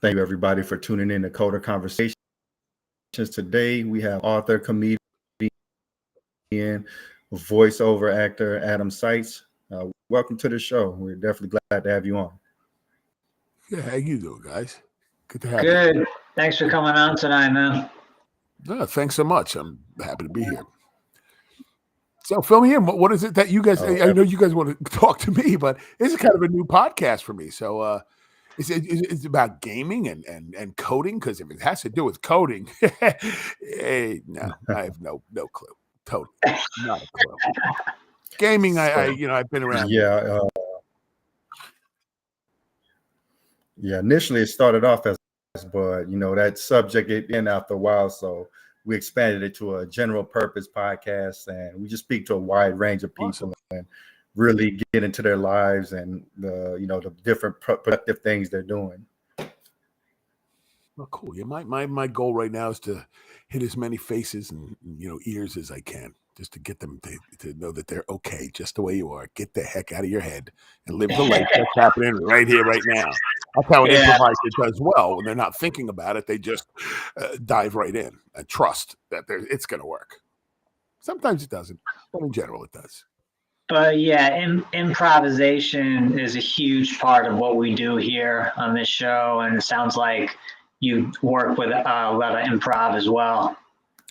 Thank you, everybody, for tuning in to Coder Conversations. Today, we have author, comedian, voiceover actor Adam Sietz. Welcome to the show. We're definitely glad to have you on. Yeah, how you doing, guys? Good to have you. Good. Thanks for coming on tonight, man. Thanks so much. I'm happy to be here. So fill me in. What is it that you guys? I know you guys want to talk to me, but this is kind of a new podcast for me. So it's about gaming and coding, because if it has to do with coding, no, I have no clue. Totally not a clue. Gaming, I've been around. Yeah. Initially it started off as, but that subject it in after a while, so we expanded it to a general purpose podcast, and we just speak to a wide range of people. Awesome. And really get into their lives and the different productive things they're doing. Well, cool. Yeah, my goal right now is to hit as many faces and ears as I can, just to get them to know that they're okay, just the way you are. Get the heck out of your head and live the life that's happening right here, right now. That's how an improviser does well. When they're not thinking about it, they just dive right in and trust that it's going to work. Sometimes it doesn't, but in general, it does. Improvisation is a huge part of what we do here on this show, and it sounds like you work with a lot of improv as well.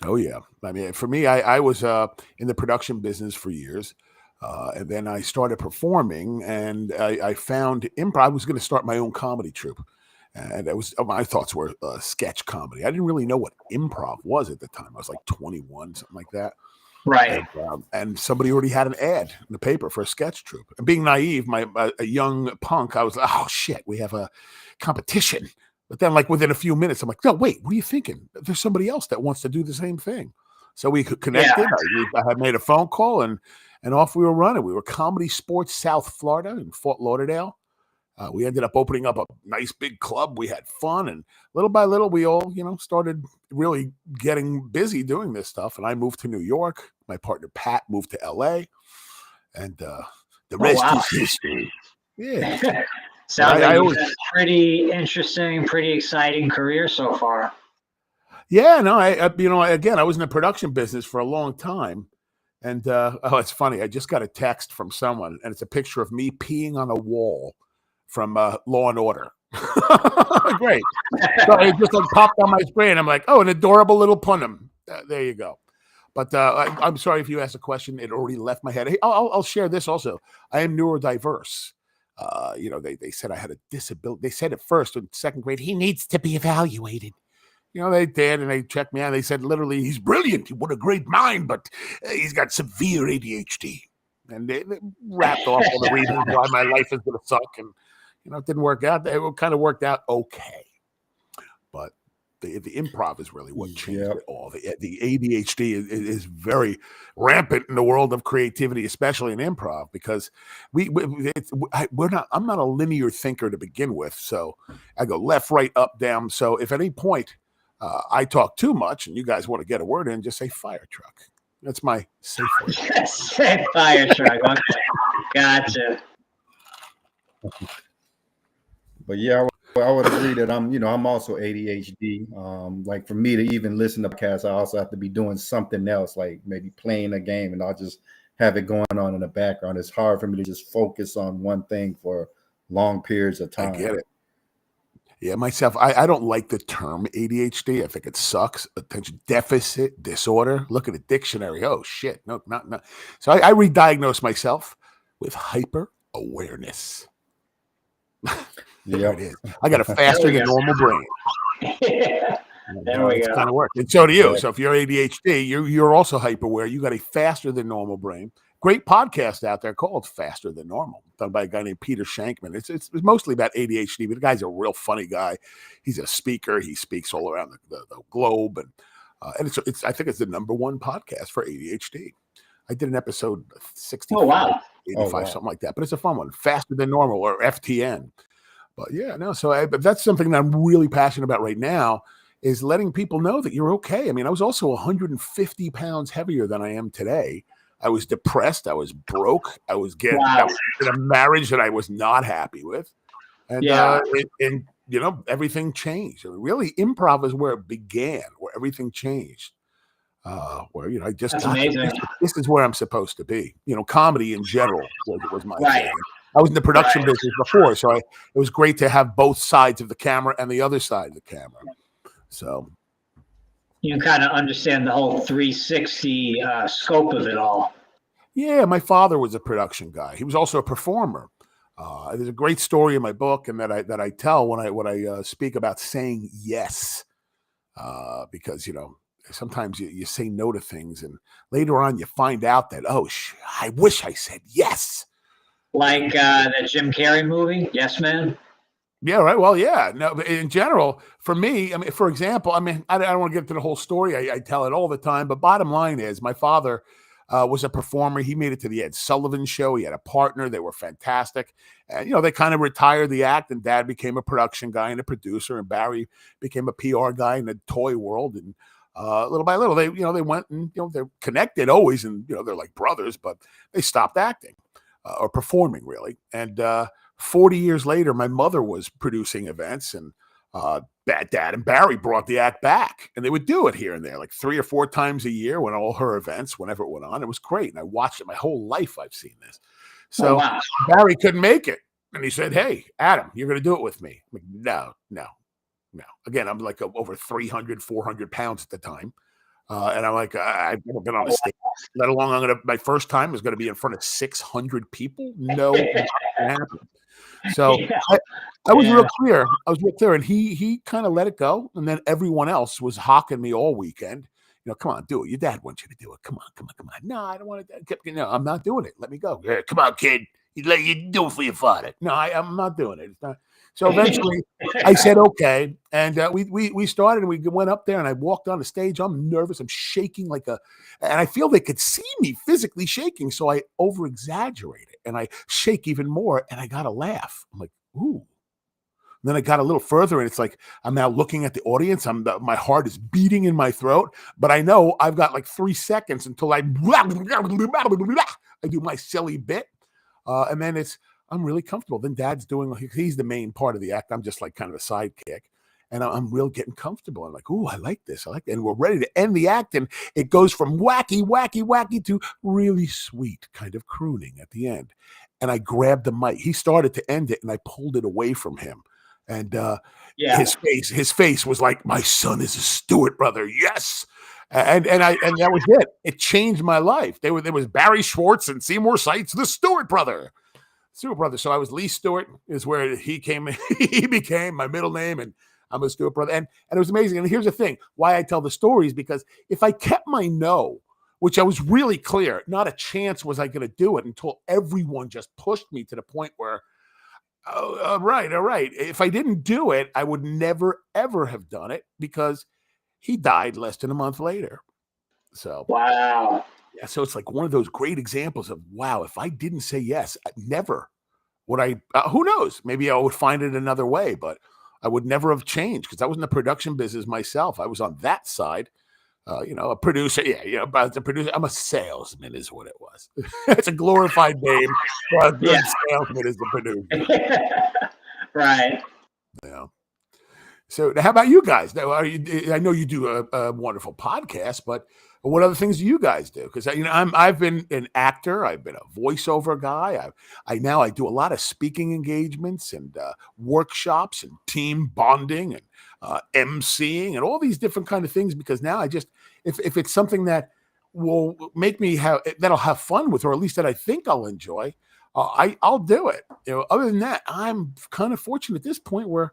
Oh, yeah. I mean, for me, I was in the production business for years, and then I started performing, and I found improv. I was going to start my own comedy troupe, and my thoughts were sketch comedy. I didn't really know what improv was at the time. I was like 21, something like that. Right. And somebody already had an ad in the paper for a sketch troupe. And being naive, a young punk, I was like, oh, shit, we have a competition. But then, like, within a few minutes, I'm like, no, wait, what are you thinking? There's somebody else that wants to do the same thing. So we connected. Yeah. I had made a phone call, and off we were running. We were Comedy Sports South Florida in Fort Lauderdale. We ended up opening up a nice big club. We had fun, and little by little, we all, started really getting busy doing this stuff. And I moved to New York. My partner, Pat, moved to L.A., and the rest is history. Yeah. Sounds like you've had a pretty interesting, pretty exciting career so far. Yeah, no, again, I was in the production business for a long time. And, it's funny. I just got a text from someone, and it's a picture of me peeing on a wall from Law and Order. Great. So it just popped on my screen. I'm like, oh, an adorable little punim. There you go. But I'm sorry if you asked a question. It already left my head. Hey, I'll share this also. I am neurodiverse. They said I had a disability. They said at first in second grade, he needs to be evaluated. They did, and they checked me out. They said literally, he's brilliant. What a great mind, but he's got severe ADHD. And they wrapped off all the reasons why my life is going to suck. And, it didn't work out. It kind of worked out okay. But the improv is really what changed it all. The ADHD is very rampant in the world of creativity, especially in improv, because I'm not a linear thinker to begin with. So I go left, right, up, down. So if at any point I talk too much and you guys want to get a word in, just say fire truck. That's my safe word. Say fire truck. Okay. Gotcha. But yeah, I would agree that I'm also ADHD. Like for me to even listen to podcasts, I also have to be doing something else, like maybe playing a game, and I'll just have it going on in the background. It's hard for me to just focus on one thing for long periods of time. I get it. Yeah, myself, I don't like the term ADHD. I think it sucks. Attention deficit disorder. Look at the dictionary. Oh, shit. No, not. So I re-diagnosed myself with hyper awareness. There it is. I got a faster than normal brain. There we go. Kind of work. And so do you. So if you're ADHD, you're also hyper aware. You got a faster than normal brain. Great podcast out there called Faster Than Normal, done by a guy named Peter Shankman. It's mostly about ADHD, but the guy's a real funny guy. He's a speaker. He speaks all around the globe, and it's I think it's the #1 podcast for ADHD. I did an episode 65, 85, something like that. But it's a fun one. Faster Than Normal, or FTN. But yeah, no. So but that's something that I'm really passionate about right now, is letting people know that you're okay. I mean, I was also 150 pounds heavier than I am today. I was depressed. I was broke. I was in a marriage that I was not happy with. And everything changed. Really, improv is where it began, where everything changed. Where I just That's got amazing. This is where I'm supposed to be. Comedy in general was my Right. thing. I was in the production Right. business before, so it was great to have both sides of the camera and the other side of the camera. So you kind of understand the whole 360 scope of it all. yeah, my father was a production guy. He was also a performer. There's a great story in my book, and that I tell when I speak about saying yes, because sometimes you say no to things, and later on you find out that I wish I said yes. Like the Jim Carrey movie, Yes Man. Yeah, right. Well, yeah. No, but in general, for me, for example, I don't want to get into the whole story. I tell it all the time, but bottom line is, my father was a performer. He made it to the Ed Sullivan Show. He had a partner. They were fantastic. And, they kind of retired the act, and Dad became a production guy and a producer, and Barry became a PR guy in the toy world. And little by little, they went and, they're connected always, and, they're like brothers, but they stopped acting or performing, really. And 40 years later, my mother was producing events, and Dad and Barry brought the act back, and they would do it here and there, like 3 or 4 times a year when all her events, whenever it went on. It was great. And I watched it my whole life. I've seen this. So wow. Barry couldn't make it. And he said, "Hey, Adam, you're going to do it with me." I'm like, no. Again, I'm like over 300, 400 pounds at the time. And I'm like, I've never been on a stage, let alone my first time is going to be in front of 600 people. No, not gonna happen. So I was real clear. And he kind of let it go. And then everyone else was hawking me all weekend. Come on, do it. Your dad wants you to do it. Come on. No, I don't want to. No, I'm not doing it. Let me go. Yeah, come on, kid. Let you do it for your father. No, I'm not doing it. It's not. So eventually I said, okay. And we started, and we went up there, and I walked on the stage. I'm nervous. I'm shaking and I feel they could see me physically shaking. So I over exaggerate it, and I shake even more, and I got a laugh. I'm like, ooh. And then I got a little further, and it's like, I'm now looking at the audience. My heart is beating in my throat, but I know I've got like 3 seconds until I do my silly bit. And then I'm really comfortable. Then Dad's he's the main part of the act. I'm just like kind of a sidekick, and I'm real getting comfortable. I'm like, ooh, I like this. And we're ready to end the act. And it goes from wacky to really sweet kind of crooning at the end. And I grabbed the mic. He started to end it, and I pulled it away from him. And his face was like, my son is a Stewart brother. Yes. And that was it. It changed my life. There was Barry Schwartz and Seymour Sietz, the Stewart brother. So I was Lee Stewart, is where he came. He became my middle name, and I'm a Stewart brother. And it was amazing. And here's the thing: why I tell the stories, because if I kept my no, which I was really clear, not a chance was I going to do it until everyone just pushed me to the point where, all right. If I didn't do it, I would never ever have done it, because he died less than a month later. So wow. Yeah, so it's like one of those great examples of, wow, if I didn't say yes, never would I, who knows, maybe I would find it another way, but I would never have changed, because I was in the production business myself. I was on that side, a producer. Yeah, but the producer, I'm a salesman is what it was. It's a glorified name. A good salesman is the producer. Right. Yeah. So how about you guys? Now, I know you do a wonderful podcast, but what other things do you guys do? Because I've been an actor, I've been a voiceover guy. I now do a lot of speaking engagements and workshops and team bonding and emceeing and all these different kind of things. Because now if it's something that will make me that'll have fun with, or at least that I think I'll enjoy, I'll do it. Other than that, I'm kind of fortunate at this point where,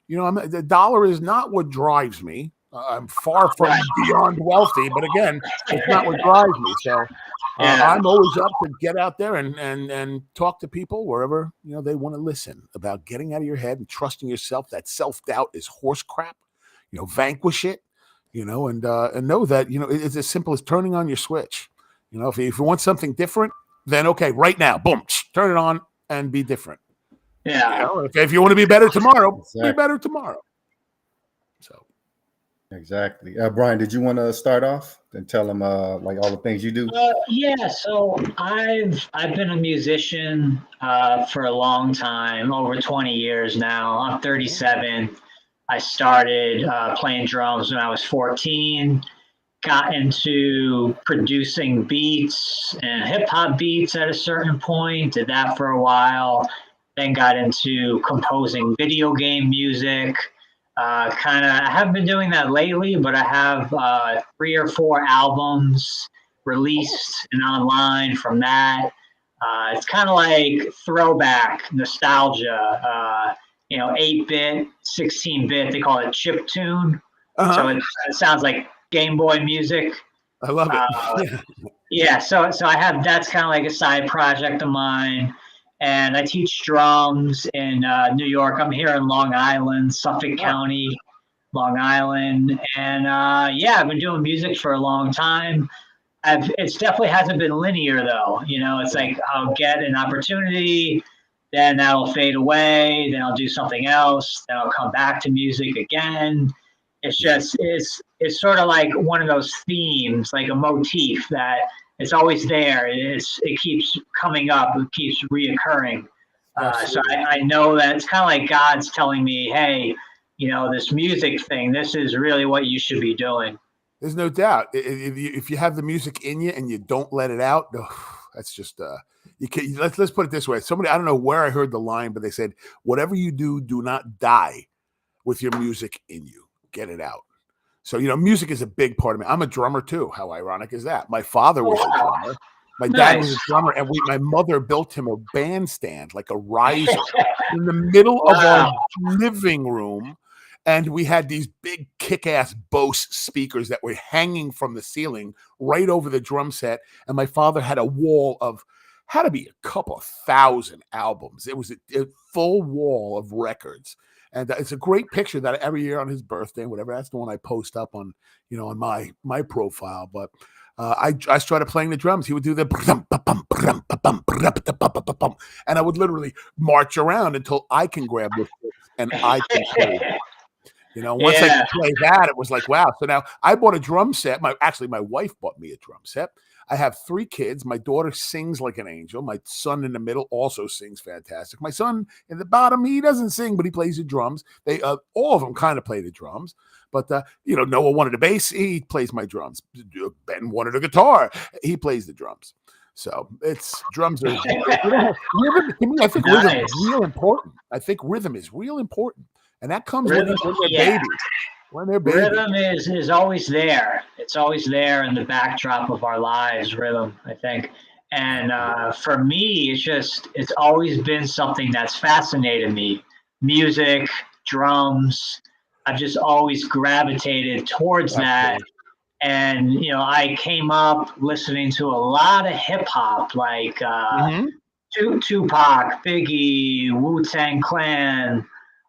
the dollar is not what drives me. I'm far from beyond wealthy, but again, it's not what drives me. So I'm always up to get out there and talk to people wherever they want to listen about getting out of your head and trusting yourself. That self-doubt is horse crap. Vanquish it. And know that it's as simple as turning on your switch. If you want something different, then okay, right now, boom, turn it on and be different. Yeah. If you want to be better tomorrow, be better tomorrow. So, Exactly. Brian, did you want to start off and tell them like all the things you do? Yeah, so I've been a musician for a long time, over 20 years now. I'm 37. I started playing drums when I was 14. Got into producing beats and hip hop beats at a certain point. Did that for a while. Then got into composing video game music. I haven't been doing that lately, but I have 3 or 4 albums released and online from that. It's kind of like throwback nostalgia, 8-bit, 16-bit, they call it chip tune. So it sounds like Game Boy music. I love it. Yeah, so I have, that's kind of like a side project of mine. And I teach drums in New York. I'm here in Long Island, Suffolk County, Long Island. And I've been doing music for a long time. It definitely hasn't been linear though. It's like I'll get an opportunity, then that'll fade away, then I'll do something else, then I'll come back to music again. It's just, it's sort of like one of those themes, like a motif that it's always there. It keeps coming up. It keeps reoccurring. So I know that it's kind of like God's telling me, hey, this music thing, this is really what you should be doing. There's no doubt. If you have the music in you and you don't let it out, that's just you can. Let's put it this way. Somebody, I don't know where I heard the line, but they said, "Whatever you do, do not die with your music in you. Get it out." So, music is a big part of me. I'm a drummer too. How ironic is that? My father was a drummer. My dad was a drummer, and my mother built him a bandstand, like a riser, in the middle of our living room. And we had these big kick-ass Bose speakers that were hanging from the ceiling right over the drum set. And my father had a wall of, had to be a couple of 1,000 albums. It was a full wall of records. And it's a great picture that every year on his birthday, whatever, that's the one I post up on, on my profile. But I started playing the drums. He would do the, and I would literally march around until I can grab the and I can play. Once I could play that, it was like, wow. So now I bought a drum set. My wife bought me a drum set. I have 3 kids. My daughter sings like an angel. My son in the middle also sings fantastic. My son in the bottom, he doesn't sing, but he plays the drums. They all of them kind of play the drums. But Noah wanted a bass. He plays my drums. Ben wanted a guitar. He plays the drums. So drums are rhythm. To me, I think rhythm is real important. I think rhythm is real important. And that comes when they're babies. When they're babies. Rhythm is always there. It's always there in the backdrop of our lives, rhythm, I think. And for me, it's always been something that's fascinated me. Music, drums. I've just always gravitated towards that. And, I came up listening to a lot of hip hop, like Tupac, Biggie, Wu-Tang Clan,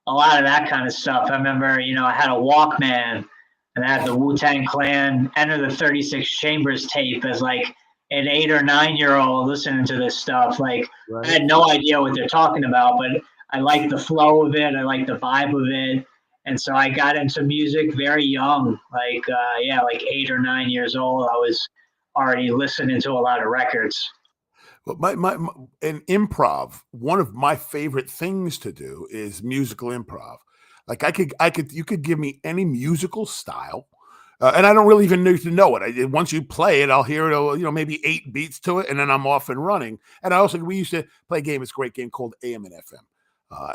a lot of that kind of stuff. I remember, I had a Walkman and I had the Wu-Tang Clan Enter the 36 Chambers tape as like an 8 or 9-year-old listening to this stuff. Like I had no idea what they're talking about, but I liked the flow of it. I liked the vibe of it. And so I got into music very young, like 8 or 9 years old. I was already listening to a lot of records. But in improv, one of my favorite things to do is musical improv. Like you could give me any musical style, and I don't really even need to know it. Once you play it, I'll hear it. Maybe 8 beats to it, and then I'm off and running. And we used to play a game. It's a great game called AM and FM.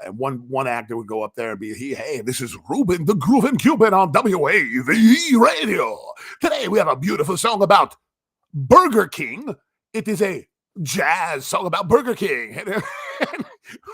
And one actor would go up there and be, hey, this is Ruben the Groovin' Cuban on WAVE Radio. Today we have a beautiful song about Burger King. It is a jazz song about Burger King. And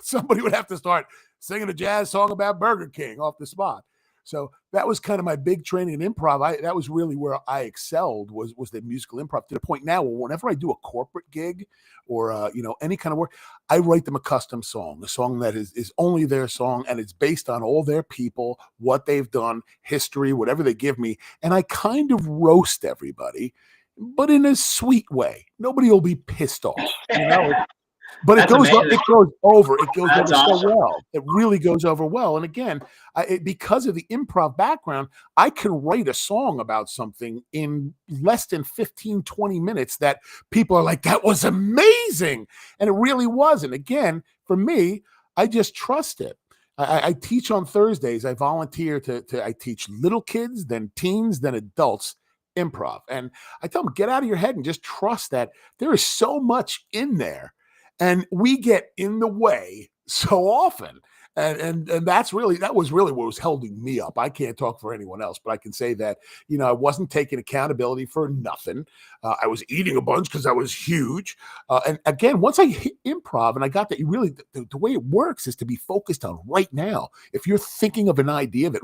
somebody would have to start singing a jazz song about Burger King off the spot. So that was kind of my big training in improv. That was really where I excelled was the musical improv, to the point now where whenever I do a corporate gig or any kind of work, I write them a custom song, a song that is only their song, and it's based on all their people, what they've done, history, whatever they give me, and I kind of roast everybody, but in a sweet way. Nobody will be pissed off. But it goes amazing. over That's so awesome. well. It really goes over well. And again, because of the improv background, I can write a song about something in less than 15, 20 minutes that people are like, that was amazing. And it really was. And again, for me, I just trust it. I teach on Thursdays. I volunteer I teach little kids, then teens, then adults improv. And I tell them, get out of your head and just trust that there is so much in there. And we get in the way so often. And that was really what was holding me up. I can't talk for anyone else, but I can say that, I wasn't taking accountability for nothing. I was eating a bunch because I was huge. And again, once I hit improv and I got that, the way it works is to be focused on right now. If you're thinking of an idea that,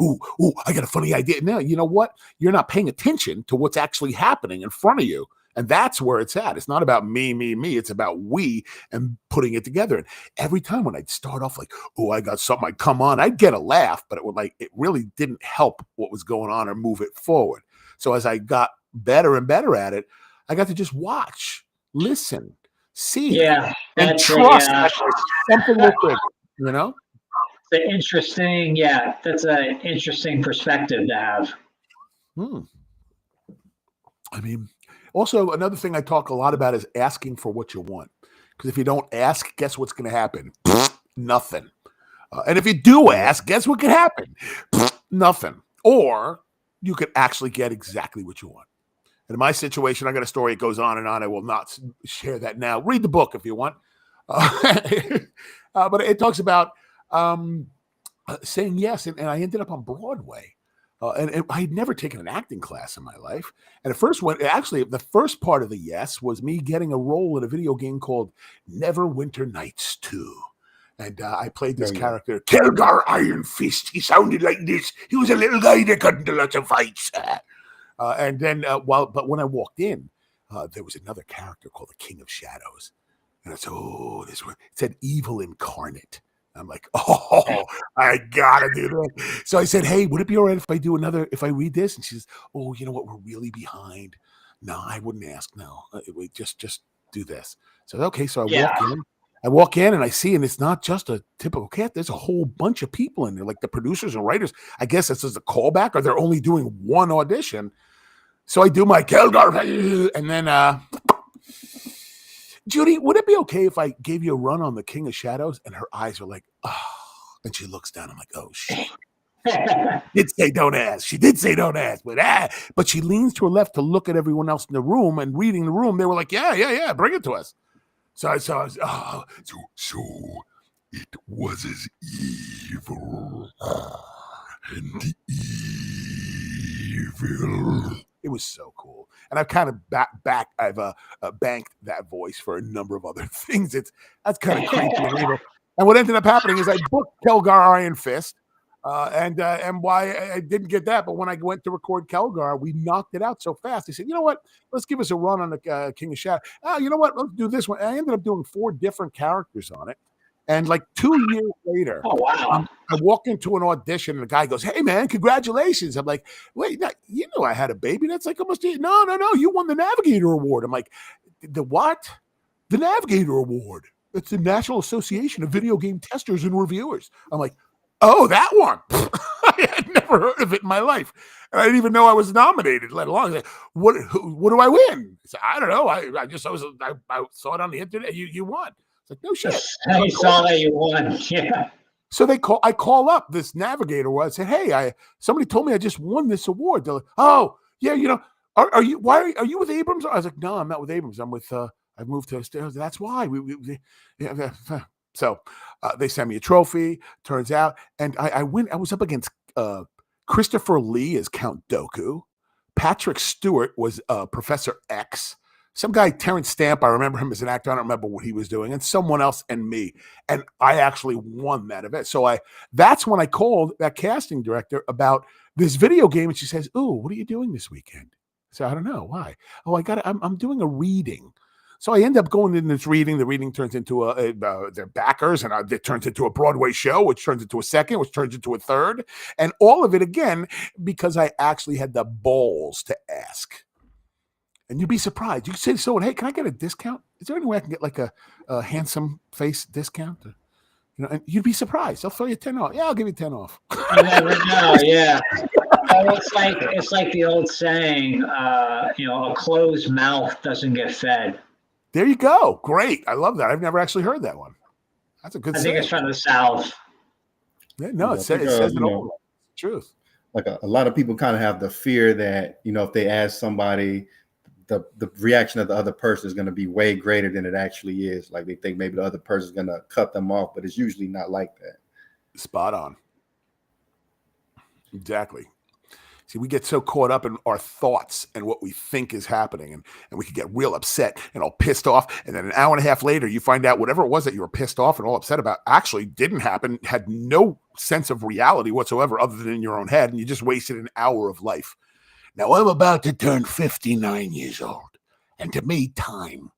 I got a funny idea. Now, you know what? You're not paying attention to what's actually happening in front of you. And that's where it's at. It's not about me. It's about we and putting it together. And every time when I'd start off like, I got something, I'd come on, I'd get a laugh, but it really didn't help what was going on or move it forward. So as I got better and better at it, I got to just watch, listen, see, and trust that something will trigger, It's interesting. Yeah, that's an interesting perspective to have. I mean, also, another thing I talk a lot about is asking for what you want. Because if you don't ask, guess what's going to happen? Nothing. And if you do ask, guess what could happen? Nothing. Or you could actually get exactly what you want. And in my situation, I got a story. It goes on and on. I will not share that now. Read the book if you want. But it talks about saying yes. And I ended up on Broadway. And I had never taken an acting class in my life. And the first part of the yes was me getting a role in a video game called Neverwinter Nights 2. And I played this character, Kelgar Iron Fist. He sounded like this. He was a little guy that got into lots of fights. And then, but when I walked in, there was another character called the King of Shadows. And I said, it said evil incarnate. I'm like, I gotta do that. So I said, hey, would it be all right if I read this? And she says, you know what? We're really behind. No, I wouldn't ask. No, we just do this. So, okay. So I walk in and I see, and it's not just a typical cat. There's a whole bunch of people in there, like the producers and writers. I guess this is a callback, or they're only doing one audition. So I do my Kelgar, and then, Judy, would it be okay if I gave you a run on the King of Shadows? And her eyes are like, and she looks down. I'm like, oh, shit. Did say don't ask. She did say don't ask, but she leans to her left to look at everyone else in the room and reading the room. They were like, yeah, bring it to us. So I was, so it was as evil and evil. It was so cool. And I've kind of banked that voice for a number of other things. That's kind of creepy. And what ended up happening is I booked Kelgar Iron Fist. And why I didn't get that. But when I went to record Kelgar, we knocked it out so fast. They said, you know what? Let's give us a run on the King of Shadows. You know what? Let's do this one. And I ended up doing 4 different characters on it. And like 2 years later, I walk into an audition and the guy goes, hey, man, congratulations. I'm like, wait, you know I had a baby. That's like almost, no. You won the Navigator Award. I'm like, the what? The Navigator Award. It's the National Association of Video Game Testers and Reviewers. I'm like, oh, that one. I had never heard of it in my life. And I didn't even know I was nominated, let alone, like, what do I win? I said, I don't know. I saw it on the internet. You won. It's like, no shit. I saw that you won. Yeah. So I call up this Navigator. I said, hey, somebody told me I just won this award. They're like, oh, yeah, are you with Abrams? I was like, no, I'm not with Abrams. I'm with, I moved to Australia. That's why. So they sent me a trophy, turns out. And I win. I was up against Christopher Lee as Count Dooku. Patrick Stewart was Professor X. Some guy, Terrence Stamp, I remember him as an actor. I don't remember what he was doing. And someone else and me. And I actually won that event. So that's when I called that casting director about this video game. And she says, ooh, what are you doing this weekend? So I don't know. Why? Oh, I'm doing a reading. So I end up going in this reading. The reading turns into their backers, and it turns into a Broadway show, which turns into a second, which turns into a third. And all of it, again, because I actually had the balls to ask. And you'd be surprised. You could say to someone, hey, can I get a discount? is there any way I can get like a handsome face discount? And you'd be surprised. They'll throw you 10 off. Yeah, I'll give you 10 off. You never know. Yeah. Well, it's like the old saying, a closed mouth doesn't get fed. There you go. Great. I love that. I've never actually heard that one. That's a good I saying. think it's from the South. Yeah, no, it says it all. Truth. Like a lot of people kind of have the fear that, if they ask somebody, the reaction of the other person is going to be way greater than it actually is. Like they think maybe the other person is going to cut them off, but it's usually not like that. Spot on. Exactly. See, we get so caught up in our thoughts and what we think is happening, and we can get real upset and all pissed off. And then an hour and a half later, you find out whatever it was that you were pissed off and all upset about actually didn't happen, had no sense of reality whatsoever other than in your own head, and you just wasted an hour of life. Now, I'm about to turn 59 years old, and to me, time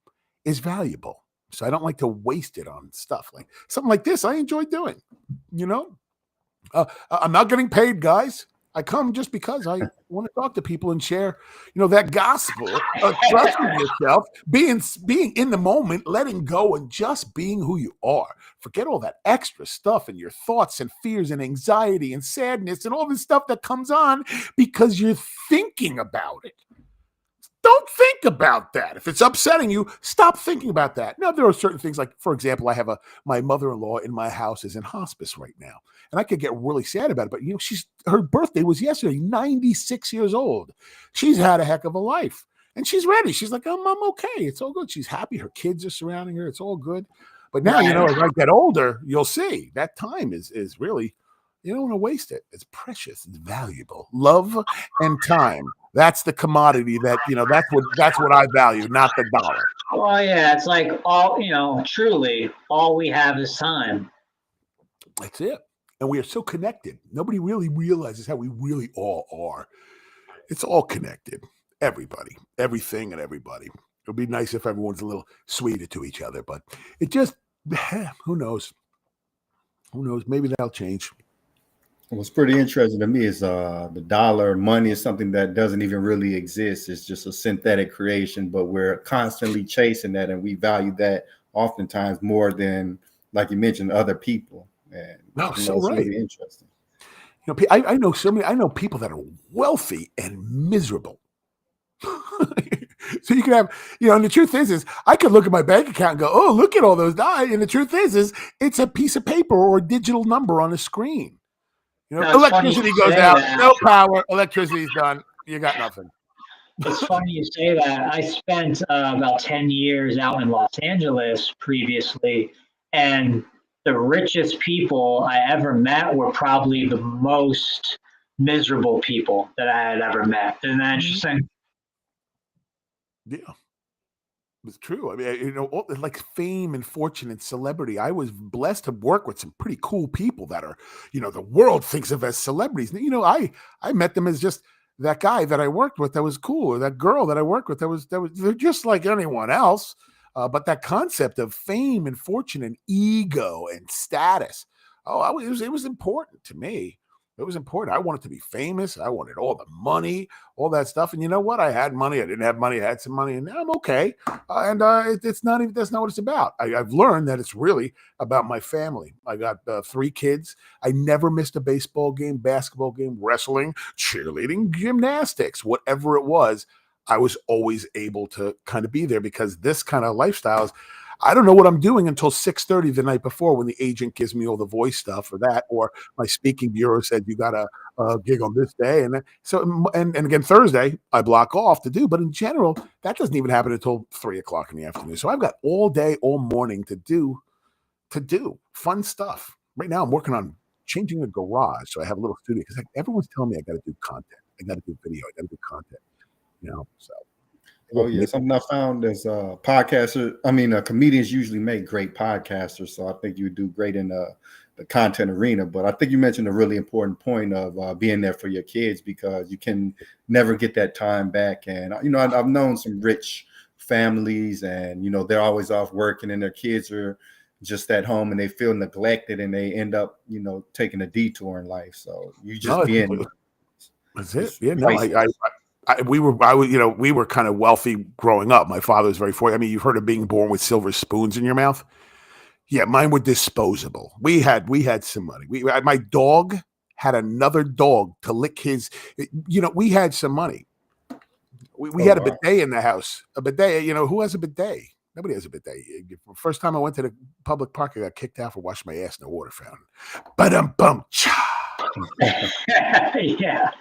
is valuable. So I don't like to waste it on stuff like something like this. I enjoy doing, I'm not getting paid, guys. I come just because I want to talk to people and share, that gospel of trusting yourself, being in the moment, letting go, and just being who you are. Forget all that extra stuff and your thoughts and fears and anxiety and sadness and all this stuff that comes on because you're thinking about it. Don't think about that. If it's upsetting you, stop thinking about that. Now, there are certain things like, for example, I have my mother-in-law in my house is in hospice right now. And I could get really sad about it. But, her birthday was yesterday, 96 years old. She's had a heck of a life. And she's ready. She's like, I'm okay. It's all good. She's happy. Her kids are surrounding her. It's all good. But now, as I get older, you'll see that time is really, you don't want to waste it. It's precious. It's valuable. Love and time. That's the commodity that, that's what I value, not the dollar. Well, yeah, it's like truly all we have is time. That's it. And we are so connected. Nobody really realizes how we really all are. It's all connected. Everybody, everything and everybody. It would be nice if everyone's a little sweeter to each other, but it just, who knows? Who knows? Maybe that'll change. What's pretty interesting to me is the dollar, money is something that doesn't even really exist. It's just a synthetic creation, but we're constantly chasing that, and we value that oftentimes more than, like you mentioned, other people. And so right. Really interesting. I know people that are wealthy and miserable. So you can have, and the truth is I could look at my bank account and go, oh, look at all those dollars. And the truth is it's a piece of paper or a digital number on a screen. Electricity goes out, no power, electricity's done. You got nothing. It's funny you say that. I spent about 10 years out in Los Angeles previously, and the richest people I ever met were probably the most miserable people that I had ever met. Isn't that interesting? Yeah. It's true. I mean, like fame and fortune and celebrity. I was blessed to work with some pretty cool people that are, the world thinks of as celebrities. I met them as just that guy that I worked with that was cool, or that girl that I worked with that was they're just like anyone else. But that concept of fame and fortune and ego and status, it was important to me. It was important. I wanted to be famous. I wanted all the money, all that stuff. And you know what? I had money. I didn't have money. I had some money, and now I'm okay. It's not even, that's not what it's about. I've learned that it's really about my family. I got 3 kids. I never missed a baseball game, basketball game, wrestling, cheerleading, gymnastics, whatever it was. I was always able to kind of be there because this kind of lifestyle is, I don't know what I'm doing until 6:30 the night before when the agent gives me all the voice stuff or that, or my speaking bureau said, you got a gig on this day. And and again, Thursday I block off to do, but in general, that doesn't even happen until 3:00 in the afternoon. So I've got all day, all morning to do fun stuff. Right now I'm working on changing the garage. So I have a little studio because everyone's telling me I got to do content. I got to do video. I got to do content, so. Oh yeah, something I found is comedians usually make great podcasters, so I think you do great in the content arena. But I think you mentioned a really important point of being there for your kids, because you can never get that time back. And I've known some rich families, and they're always off working, and their kids are just at home, and they feel neglected, and they end up taking a detour in life. So you just That's it. Yeah, no, we were kind of wealthy growing up. My father was very fortunate. I mean, you've heard of being born with silver spoons in your mouth. Yeah, mine were disposable. We had some money. My dog had another dog to lick his. We had some money. We had a bidet in the house. A bidet. Who has a bidet? Nobody has a bidet. First time I went to the public park, I got kicked out for washing my ass in a water fountain. Ba-dum-bum, cha. Yeah.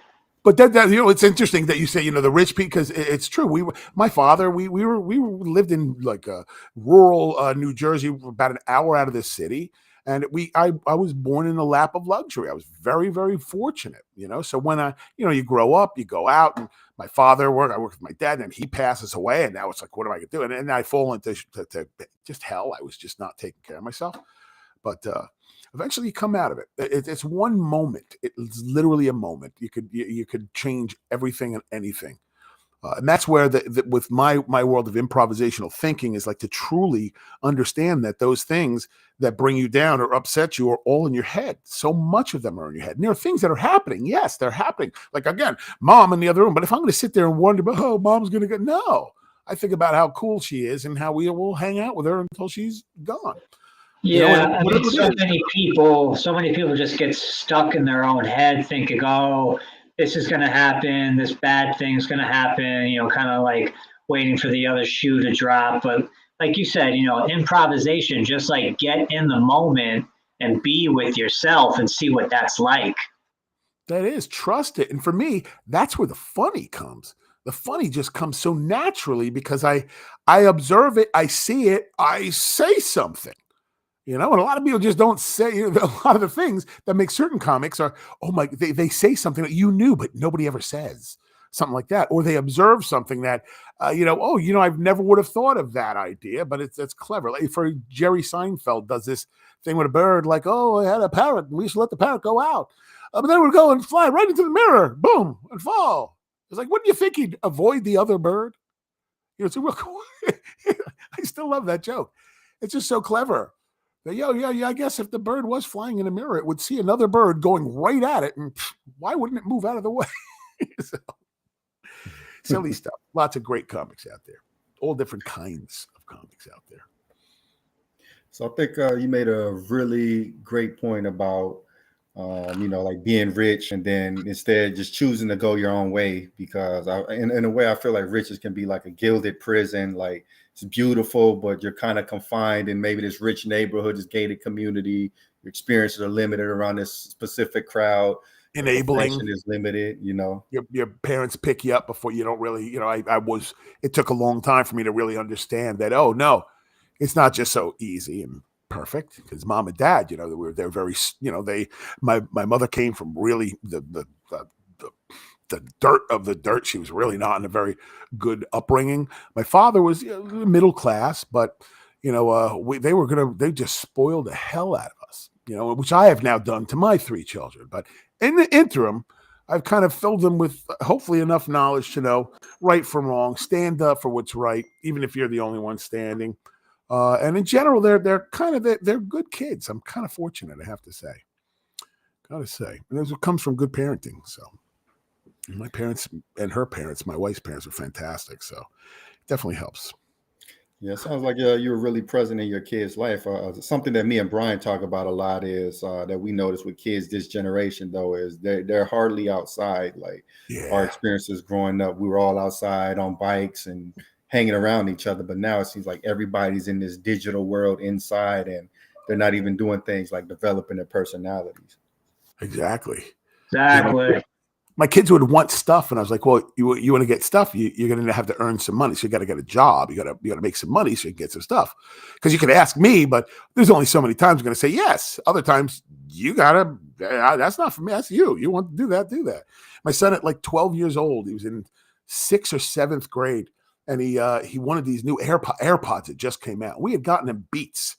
But that it's interesting that you say the rich people, because it's true. My father we lived in like a rural New Jersey, about an hour out of the city, and I was born in the lap of luxury. I was very, very fortunate, So when you grow up, you go out, and my father I worked with my dad, and he passes away, and now it's like, what am I gonna do? And I fall into to just hell. I was just not taking care of myself, but. Eventually, you come out of it. It's one moment. It's literally a moment. You could change everything and anything, and that's where with my world of improvisational thinking is like to truly understand that those things that bring you down or upset you are all in your head. So much of them are in your head. And there are things that are happening. Yes, they're happening. Like again, mom in the other room. But if I'm going to sit there and wonder, oh, mom's going to go, no. I think about how cool she is and how we will hang out with her until she's gone. Yeah, so many people just get stuck in their own head thinking, oh, this is going to happen, this bad thing's going to happen, kind of like waiting for the other shoe to drop. But like you said, improvisation, just like get in the moment and be with yourself and see what that's like. That is, trust it. And for me, that's where the funny comes. The funny just comes so naturally because I observe it, I see it, I say something. And a lot of people just don't say a lot of the things that make certain comics are, oh my, they say something that you knew, but nobody ever says something like that. Or they observe something that, I've never would have thought of that idea, but it's clever. Like for Jerry Seinfeld does this thing with a bird, like, oh, I had a parrot and we should let the parrot go out. But then we'd go and fly right into the mirror, boom, and fall. It's like, wouldn't you think he'd avoid the other bird? It's a real cool. I still love that joke. It's just so clever. Yeah, I guess if the bird was flying in a mirror, it would see another bird going right at it, and why wouldn't it move out of the way? So, silly stuff. Lots of great comics out there. All different kinds of comics out there. So I think you made a really great point about, like being rich and then instead just choosing to go your own way, because in a way I feel like riches can be like a gilded prison. Like it's beautiful, but you're kind of confined in maybe this rich neighborhood, this gated community. Your experiences are limited around this specific crowd. Enabling is limited, Your parents pick you up before you don't really, it took a long time for me to really understand that, oh no, it's not just so easy and perfect, because mom and dad, they're very, my mother came from really the dirt of the dirt. She was really not in a very good upbringing. My father was middle class, but they just spoiled the hell out of us, which I have now done to my 3 children. But in the interim, I've kind of filled them with hopefully enough knowledge to know right from wrong, stand up for what's right, even if you're the only one standing. And in general, they're good kids. I'm kind of fortunate, I have to say. Gotta say, and it comes from good parenting. So my parents and her parents, my wife's parents, are fantastic. So it definitely helps. Yeah, it sounds like you were really present in your kids' life. Something that me and Brian talk about a lot is that we notice with kids this generation, though, is they're hardly outside. Like our experiences growing up, we were all outside on bikes and hanging around each other. But now it seems like everybody's in this digital world inside, and they're not even doing things like developing their personalities. Exactly. My kids would want stuff, and I was like, well, you want to get stuff, you're going to have to earn some money. So you got to get a job. You got to make some money so you can get some stuff. Because you could ask me, but there's only so many times I'm going to say yes. Other times you got to, that's not for me. That's you. You want to do that, do that. My son at like 12 years old, he was in 6th or 7th grade. And he wanted these new AirPods that just came out. We had gotten him Beats.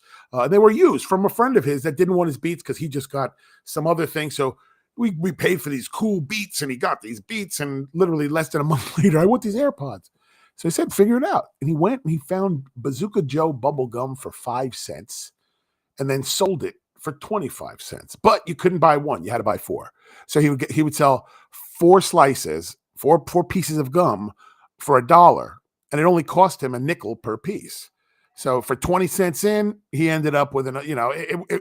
They were used from a friend of his that didn't want his Beats because he just got some other thing. So we paid for these cool Beats, and he got these Beats. And literally less than a month later, I want these AirPods. So I said, figure it out. And he went and he found Bazooka Joe bubble gum for 5 cents, and then sold it for 25 cents. But you couldn't buy one; you had to buy 4. So he would sell 4 slices four pieces of gum for $1, and it only cost him a nickel per piece. So for 20 cents in, he ended up with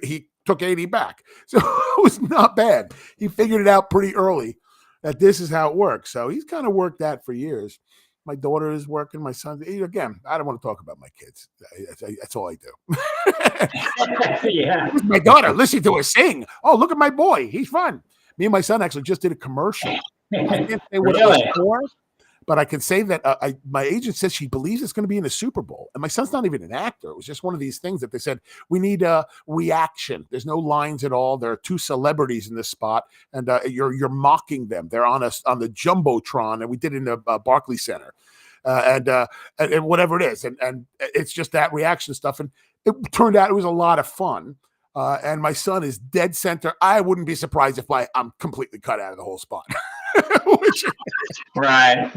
he took 80 back. So it was not bad. He figured it out pretty early that this is how it works. So he's kind of worked that for years. My daughter is working. My son, again, I don't want to talk about my kids. That's all I do. Yeah. My daughter, listen to her sing. Oh, look at my boy. He's fun. Me and my son actually just did a commercial. I can't say what it was for, but I can say that my agent says she believes it's going to be in the Super Bowl. And my son's not even an actor. It was just one of these things that they said, we need a reaction. There's no lines at all. There are two celebrities in this spot, and you're mocking them. They're on the Jumbotron, and we did it in the Barclays Center. And whatever it is. And it's just that reaction stuff. And it turned out it was a lot of fun. And my son is dead center. I wouldn't be surprised if I'm completely cut out of the whole spot. Right.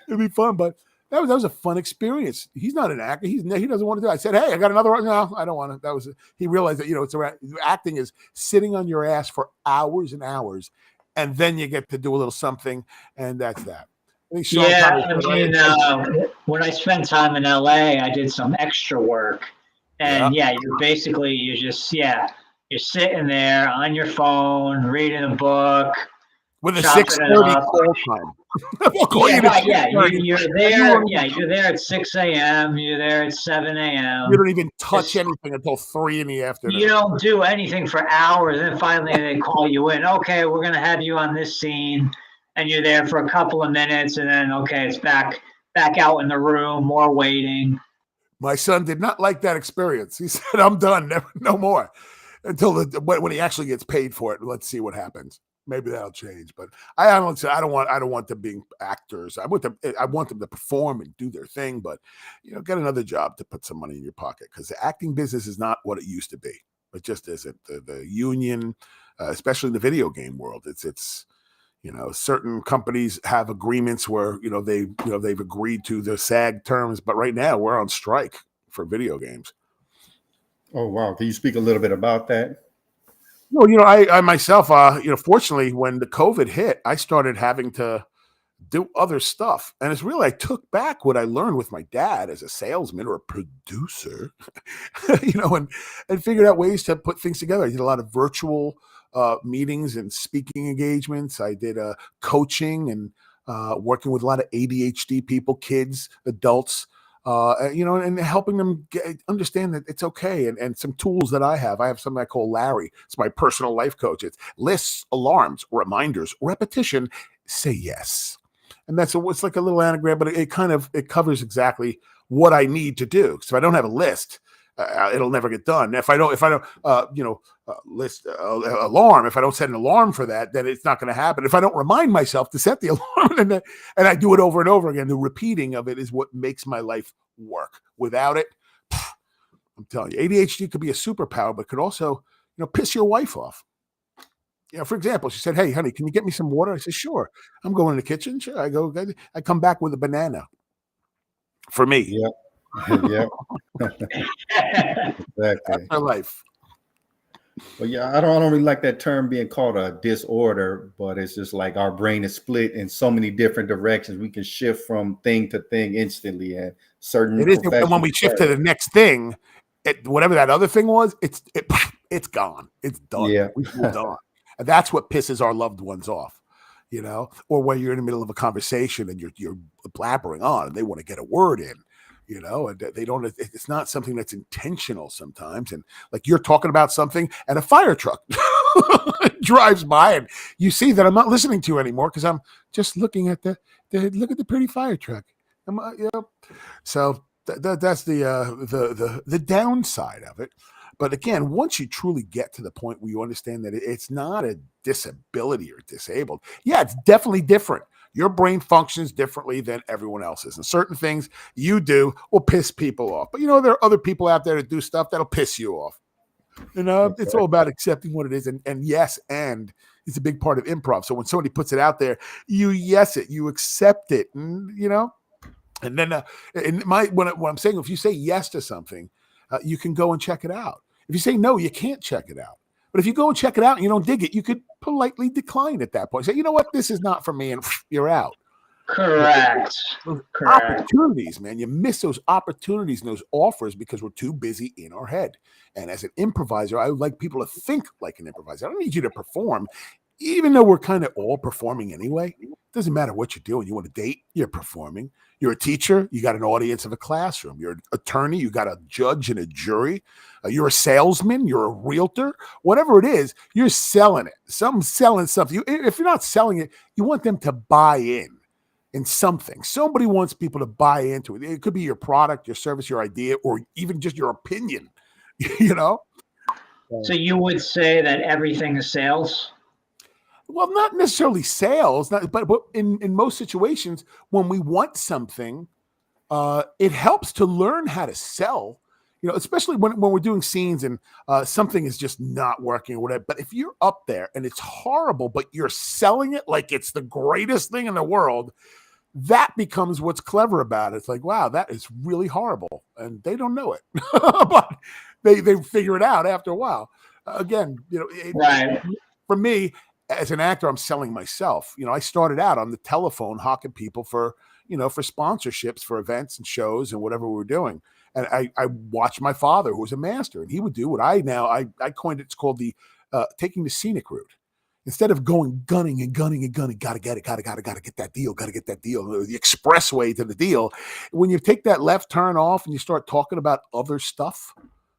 It'd be fun, but that was a fun experience. He's not an actor. He doesn't want to do it. I said, hey, I got another one. No, I don't want to. He realized that, it's acting is sitting on your ass for hours and hours. And then you get to do a little something. And that's that. Yeah. When I spent time in LA, I did some extra work. And you're sitting there on your phone, reading a book. With a 6:30 call time. You're there. You're there at 6 a.m. You're there at 7 a.m. You don't even touch anything until 3 in the afternoon. You don't do anything for hours. And then finally they call you in. Okay, we're going to have you on this scene. And you're there for a couple of minutes. And then, okay, it's back out in the room, more waiting. My son did not like that experience. He said, I'm done. No more. Until when he actually gets paid for it. Let's see what happens. Maybe that'll change, but I don't want them being actors. I want them to perform and do their thing, but get another job to put some money in your pocket, because the acting business is not what it used to be. It just isn't. The union, especially in the video game world, it's certain companies have agreements where they've agreed to the SAG terms, but right now we're on strike for video games. Oh wow! Can you speak a little bit about that? Well, I myself, fortunately, when the COVID hit, I started having to do other stuff. And it's really, I took back what I learned with my dad as a salesman or a producer, and figured out ways to put things together. I did a lot of virtual meetings and speaking engagements. I did coaching and working with a lot of ADHD people, kids, adults. And helping them understand that it's okay, and some tools that I have. I have something I call Larry. It's my personal life coach. It's lists, alarms, reminders, repetition, say yes. And it's like a little anagram, but it covers exactly what I need to do. So if I don't have a list, it'll never get done. If I don't list alarm, if I don't set an alarm for that, then it's not going to happen. If I don't remind myself to set the alarm and I do it over and over again, the repeating of it is what makes my life work. Without it, I'm telling you, ADHD could be a superpower, but could also, piss your wife off. For example, she said, "Hey, honey, can you get me some water?" I said, "Sure." I'm going in the kitchen. Sure. I come back with a banana for me. Yeah. Yeah. Exactly. That's my life. Well, yeah, I don't really like that term being called a disorder, but it's just like our brain is split in so many different directions. We can shift from thing to thing instantly, and certain. It is, and when we shift to the next thing, whatever that other thing was, it's gone. It's done. Yeah. We've moved on. And that's what pisses our loved ones off, or when you're in the middle of a conversation and you're blabbering on and they want to get a word in. And they don't, it's not something that's intentional sometimes. And like you're talking about something and a fire truck drives by and you see that I'm not listening to you anymore because I'm just looking at look at the pretty fire truck. So that's the downside of it. But again, once you truly get to the point where you understand that it's not a disability or disabled, yeah, it's definitely different. Your brain functions differently than everyone else's. And certain things you do will piss people off. But, there are other people out there that do stuff that'll piss you off. It's all about accepting what it is. And yes, and it's a big part of improv. So when somebody puts it out there, you yes it, you accept it, and, And then what I'm saying, if you say yes to something, you can go and check it out. If you say no, you can't check it out. But if you go and check it out and you don't dig it, you could politely decline at that point. Say, you know what, this is not for me, and you're out. Correct. Those Correct. opportunities, man. You miss those opportunities and those offers because we're too busy in our head. And as an improviser, I would like people to think like an improviser. I don't need you to perform, even though we're kind of all performing anyway. It doesn't matter what you're doing. You want to date, you're performing. You're a teacher, you got an audience of a classroom. You're an attorney, you got a judge and a jury. You're a salesman, you're a realtor, whatever it is, you're selling it. Someone's selling something. If you're not selling it, you want them to buy in something. Somebody wants people to buy into it. It could be your product, your service, your idea, or even just your opinion, you know? So you would say that everything is sales? Well, not necessarily sales, but in most situations, when we want something, it helps to learn how to sell, especially when we're doing scenes and something is just not working or whatever. But if you're up there and it's horrible, but you're selling it like it's the greatest thing in the world, that becomes what's clever about it. It's like, wow, that is really horrible. And they don't know it, but they figure it out after a while. Again, Right. For me, as an actor, I'm selling myself. I started out on the telephone hawking people for sponsorships for events and shows and whatever we were doing. And I watched my father, who was a master, and he would do what I coined it. It's called the taking the scenic route. Instead of going gunning, gotta get that deal, the expressway to the deal. When you take that left turn off and you start talking about other stuff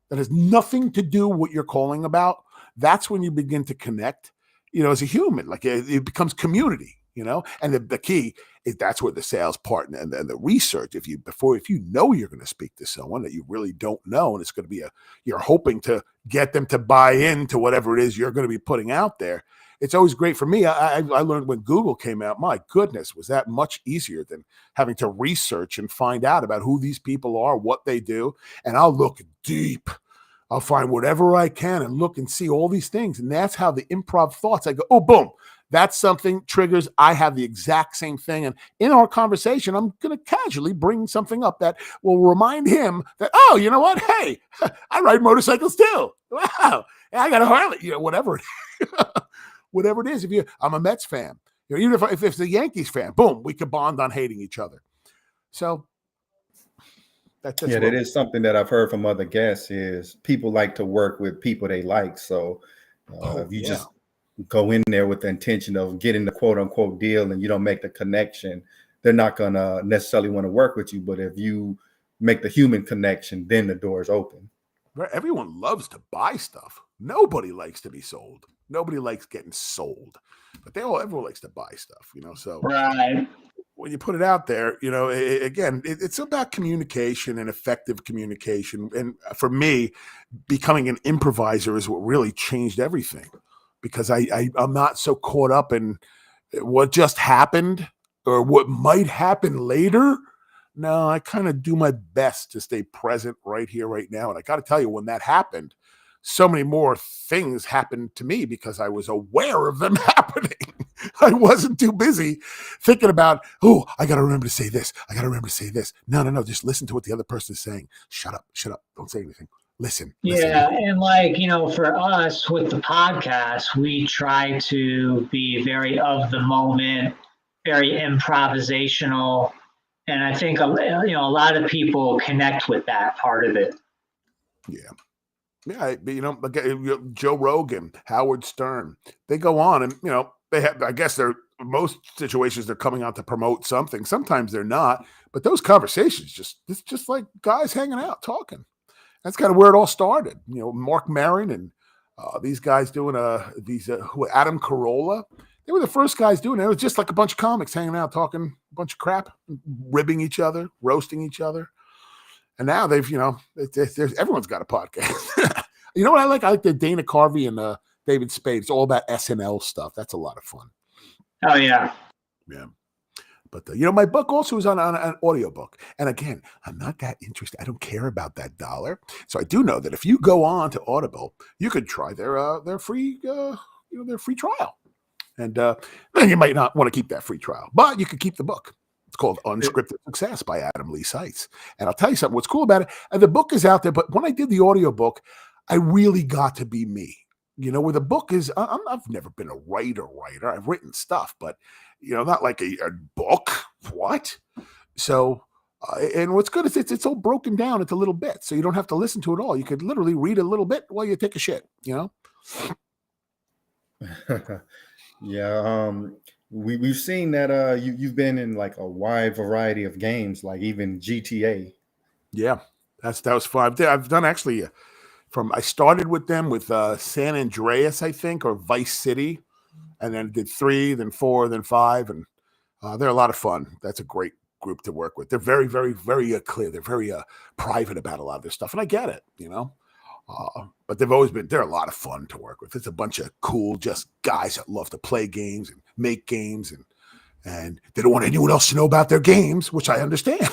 that has nothing to do with what you're calling about, that's when you begin to connect, as a human. Like it becomes community, and the key is that's where the sales part and the research, if you know you're going to speak to someone that you really don't know, and it's going to be you're hoping to get them to buy into whatever it is you're going to be putting out there. It's always great for me. I learned when Google came out, my goodness, was that much easier than having to research and find out about who these people are, what they do. And I'll look deep. I'll find whatever I can and look and see all these things. And that's how the improv thoughts, I go, oh, boom, that's something triggers. I have the exact same thing. And in our conversation, I'm going to casually bring something up that will remind him that, oh, you know what? Hey, I ride motorcycles too. Wow. I got a Harley, whatever it is. Whatever it is. I'm a Mets fan, even if it's a Yankees fan, boom, we could bond on hating each other. So that is something that I've heard from other guests is people like to work with people they like. So if you just go in there with the intention of getting the quote unquote deal and you don't make the connection, they're not going to necessarily want to work with you. But if you make the human connection, then the door is open. Everyone loves to buy stuff. Nobody likes to be sold. Nobody likes getting sold, but everyone likes to buy stuff, so right. When you put it out there, it's about communication and effective communication. And for me, becoming an improviser is what really changed everything, because I'm not so caught up in what just happened or what might happen later. No, I kind of do my best to stay present right here, right now. And I got to tell you, when that happened, so many more things happened to me because I was aware of them happening. I wasn't too busy thinking about, oh, I got to remember to say this. I got to remember to say this. No. Just listen to what the other person is saying. Shut up. Don't say anything. Listen. Yeah. And for us with the podcast, we try to be very of the moment, very improvisational. And I think, a lot of people connect with that part of it. Yeah. Yeah, Joe Rogan, Howard Stern, they go on and, they have, I guess most situations they're coming out to promote something. Sometimes they're not, but those conversations, it's just like guys hanging out, talking. That's kind of where it all started. Mark Maron and these guys doing Adam Carolla. They were the first guys doing it. It was just like a bunch of comics hanging out, talking a bunch of crap, ribbing each other, roasting each other. And now they've, everyone's got a podcast. You know what I like? I like the Dana Carvey and David Spade. It's all about SNL stuff. That's a lot of fun. Oh, yeah. Yeah. But, my book also is on an audiobook. And again, I'm not that interested. I don't care about that dollar. So I do know that if you go on to Audible, you could try their free, their free trial. And then you might not want to keep that free trial, but you could keep the book. It's called Unscripted Success by Adam Lee Sietz. And I'll tell you something, what's cool about it, the book is out there, but when I did the audiobook, I really got to be me. Where the book is, I've never been a writer. I've written stuff, but, not like a book. what? So, and what's good is it's all broken down into little bits, so you don't have to listen to it all. You could literally read a little bit while you take a shit. Yeah. We've seen that you've been in like a wide variety of games, like even GTA. Yeah, that was fun. I've done actually I started with them with San Andreas, I think, or Vice City, and then did 3, then 4, then 5, and they're a lot of fun. That's a great group to work with. They're very, very, very clear. They're very private about a lot of their stuff, and I get it, but they're a lot of fun to work with. It's a bunch of cool, just guys that love to play games and make games, and they don't want anyone else to know about their games, which I understand.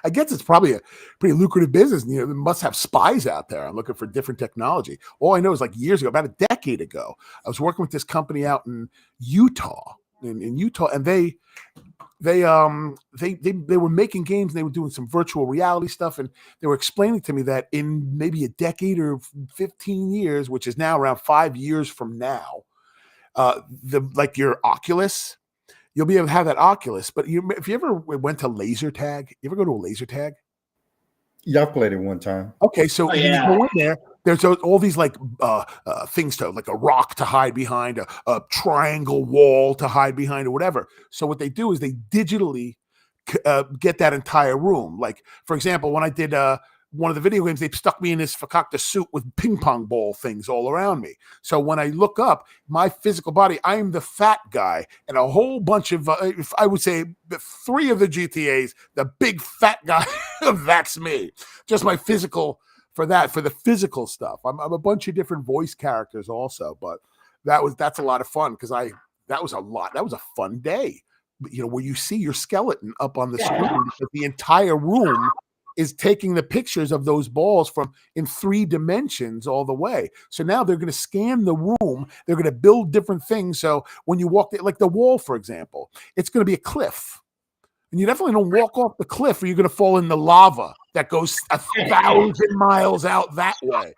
I guess it's probably a pretty lucrative business. They must have spies out there. I'm looking for different technology. All I know is like years ago, about a decade ago, I was working with this company out in Utah, and they were making games, and they were doing some virtual reality stuff, and they were explaining to me that in maybe a decade or 15 years, which is now around 5 years from now, like your Oculus, you'll be able to have that Oculus. But if you ever went to laser tag, you ever go to a laser tag? Yeah, I played it one time. Okay, so you go in there. There's all these like things to, like a rock to hide behind, a triangle wall to hide behind, or whatever. So what they do is they digitally get that entire room. Like, for example, when I did one of the video games, they stuck me in this fakakta suit with ping pong ball things all around me. So when I look up my physical body, I am the fat guy, and a whole bunch of, I would say, 3 of the GTAs, the big fat guy, that's me. Just my physical. For the physical stuff, I'm a bunch of different voice characters also, but that's a lot of fun because that was a fun day, where you see your skeleton up on the screen because the entire room is taking the pictures of those balls from in 3 dimensions all the way. So now they're going to scan the room, they're going to build different things. So when you walk, like the wall, for example, it's going to be a cliff. And you definitely don't walk off the cliff or you're going to fall in the lava that goes 1,000 miles out that way.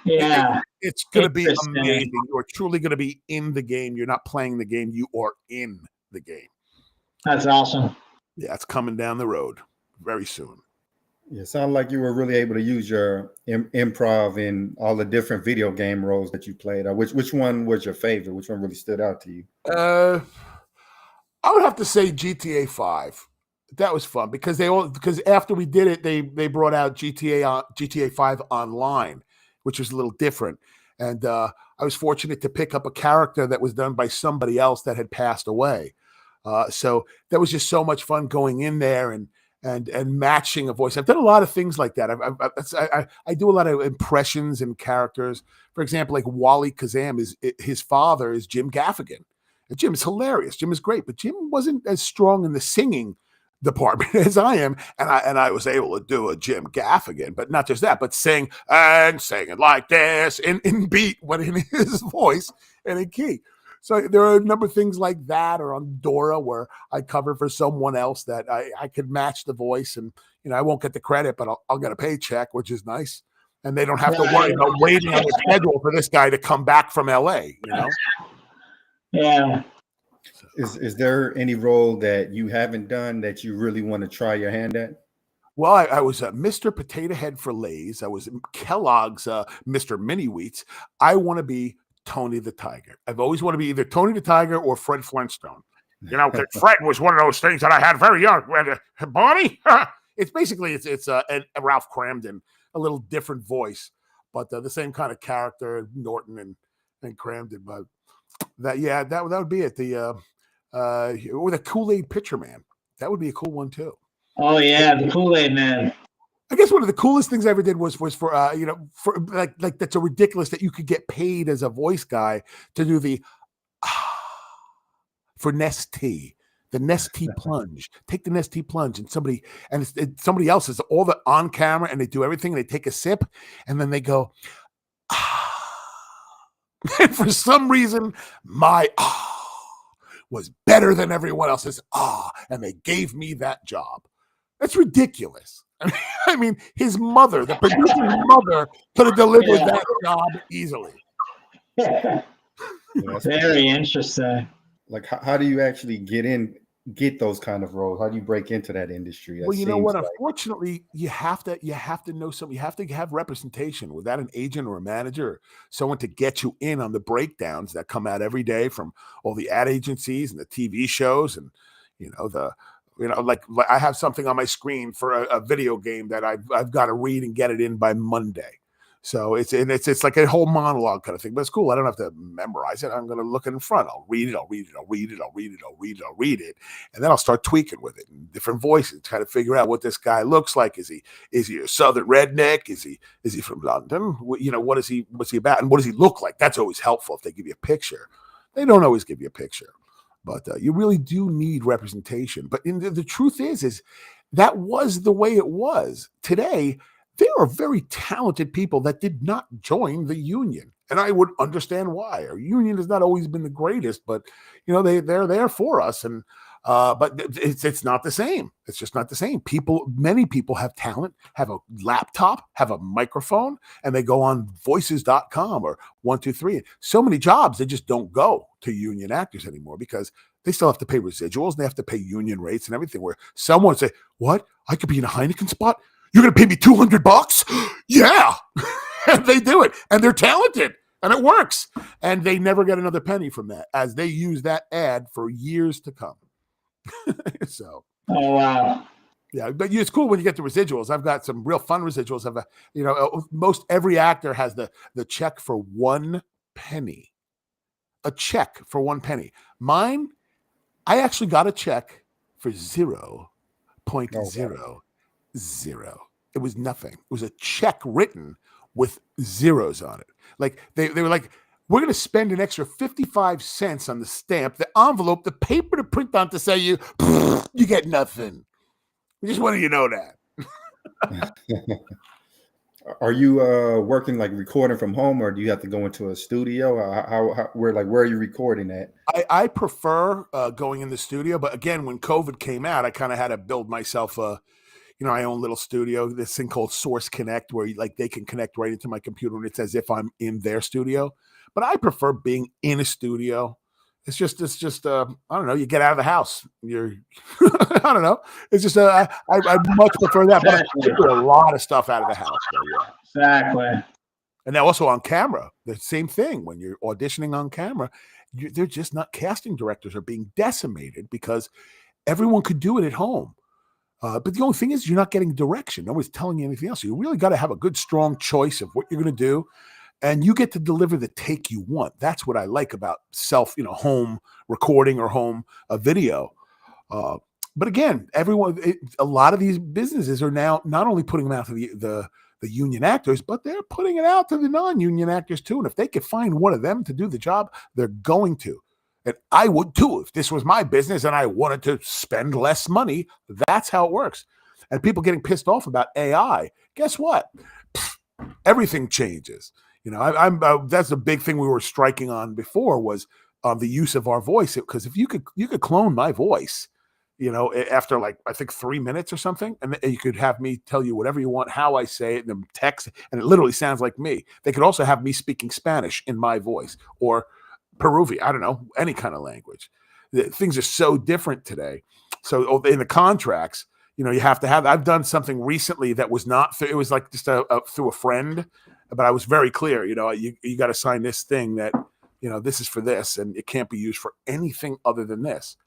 Yeah. It's going to be amazing. You're truly going to be in the game. You're not playing the game. You are in the game. That's awesome. Yeah, it's coming down the road very soon. Yeah, it sounded like you were really able to use your improv in all the different video game roles that you played. Which one was your favorite? Which one really stood out to you? I would have to say GTA 5. That was fun because after we did it, they brought out GTA 5 online, which was a little different. And I was fortunate to pick up a character that was done by somebody else that had passed away. So that was just so much fun going in there and matching a voice. I've done a lot of things like that. I do a lot of impressions and characters. For example, like Wally Kazam, his father is Jim Gaffigan. And Jim is hilarious. Jim is great, but Jim wasn't as strong in the singing department as I am, and I was able to do a Jim Gaffigan, but not just that, but sing it like this in beat, but in his voice and in key. So there are a number of things like that, or on Dora where I cover for someone else that I could match the voice, and I won't get the credit, but I'll get a paycheck, which is nice, and they don't have to worry about waiting on the schedule for this guy to come back from LA. Yeah. Is there any role that you haven't done that you really want to try your hand at? Well, I was Mr. Potato Head for Lay's. I was Kellogg's Mr. Mini Wheats. I want to be Tony the Tiger. I've always wanted to be either Tony the Tiger or Fred Flintstone. Fred was one of those things that I had very young. Barney? It's basically, it's a Ralph Cramden, a little different voice, but the same kind of character, Norton and Cramden. But that would be it. Or the Kool-Aid Pitcher Man. That would be a cool one too. Oh yeah, the Kool-Aid Man. I guess one of the coolest things I ever did was for for like that's so ridiculous that you could get paid as a voice guy to do the for Nestea, the Nestea plunge. Take the Nestea plunge, and somebody else is all the on camera, and they do everything. And they take a sip, and then they go. And for some reason, my was better than everyone else's and they gave me that job. That's ridiculous. I mean, his mother, the producer's mother, could have delivered that job easily. Very interesting. Like, how do you actually get in get those kind of roles? How do you break into that industry? Well, you know what? Unfortunately, you have to know something. You have to have representation. Without an agent or a manager, or someone to get you in on the breakdowns that come out every day from all the ad agencies and the TV shows, and like I have something on my screen for a video game that I've got to read and get it in by Monday. So it's like a whole monologue kind of thing, but it's cool. I don't have to memorize it. I'm going to look in front. I'll read it. And then I'll start tweaking with it in different voices, try to figure out what this guy looks like. Is he a Southern redneck? Is he from London? What's he about? And what does he look like? That's always helpful if they give you a picture. They don't always give you a picture, but you really do need representation. But the truth is that was the way it was. Today, there are very talented people that did not join the union, and I would understand why. Our union has not always been the greatest, but they're there for us. And but it's not the same. It's just not the same. Many people have talent, have a laptop, have a microphone, and they go on voices.com or 123. So many jobs, they just don't go to union actors anymore because they still have to pay residuals and they have to pay union rates and everything. Where someone say, "What? I could be in a Heineken spot? You're going to pay me $200? Yeah." And they do it. And they're talented. And it works. And they never get another penny from that as they use that ad for years to come. So. Oh, wow. Yeah, but it's cool when you get the residuals. I've got some real fun residuals. Most every actor has the check for 1 penny. A check for 1 penny. Mine, I actually got a check for 0.00. It was nothing. It was a check written with zeros on it. Like they were like, we're going to spend an extra 55 cents on the stamp, the envelope, the paper to print on to say you get nothing. We just wanted you to know that. Are you working like recording from home, or do you have to go into a studio? Where are you recording at? I prefer going in the studio, but again, when COVID came out, I kind of had to build myself I own a little studio, this thing called Source Connect, where they can connect right into my computer and it's as if I'm in their studio. But I prefer being in a studio. It's just I don't know. You get out of the house. I don't know. It's just I much prefer that. But I do a lot of stuff out of the house. So, yeah. Exactly. And now also on camera, the same thing. When you're auditioning on camera, they're just not, casting directors are being decimated because everyone could do it at home. But the only thing is you're not getting direction. Nobody's telling you anything else. So you really got to have a good, strong choice of what you're going to do. And you get to deliver the take you want. That's what I like about home recording or home video. But again, a lot of these businesses are now not only putting them out to the union actors, but they're putting it out to the non-union actors too. And if they could find one of them to do the job, they're going to. And I would too if this was my business and I wanted to spend less money. That's how it works. And people getting pissed off about AI. Guess what? Everything changes. That's a big thing we were striking on before was the use of our voice. Because if you could clone my voice, after like I think 3 minutes or something, and you could have me tell you whatever you want, how I say it, and the text, and it literally sounds like me. They could also have me speaking Spanish in my voice or Peruvian, I don't know, any kind of language. Things are so different today. So in the contracts, you have to have. I've done something recently that was not. It was like just through a friend, but I was very clear. You got to sign this thing that this is for this, and it can't be used for anything other than this.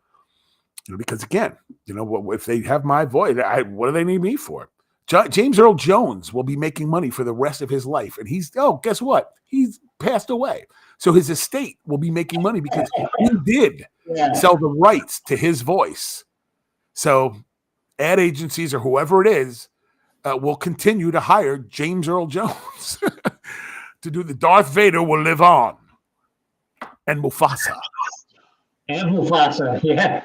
Because again, if they have my voice, what do they need me for? James Earl Jones will be making money for the rest of his life, and guess what? He's passed away. So his estate will be making money because he did sell the rights to his voice. So ad agencies or whoever it is will continue to hire James Earl Jones to do the Darth Vader will live on. And Mufasa. Yeah.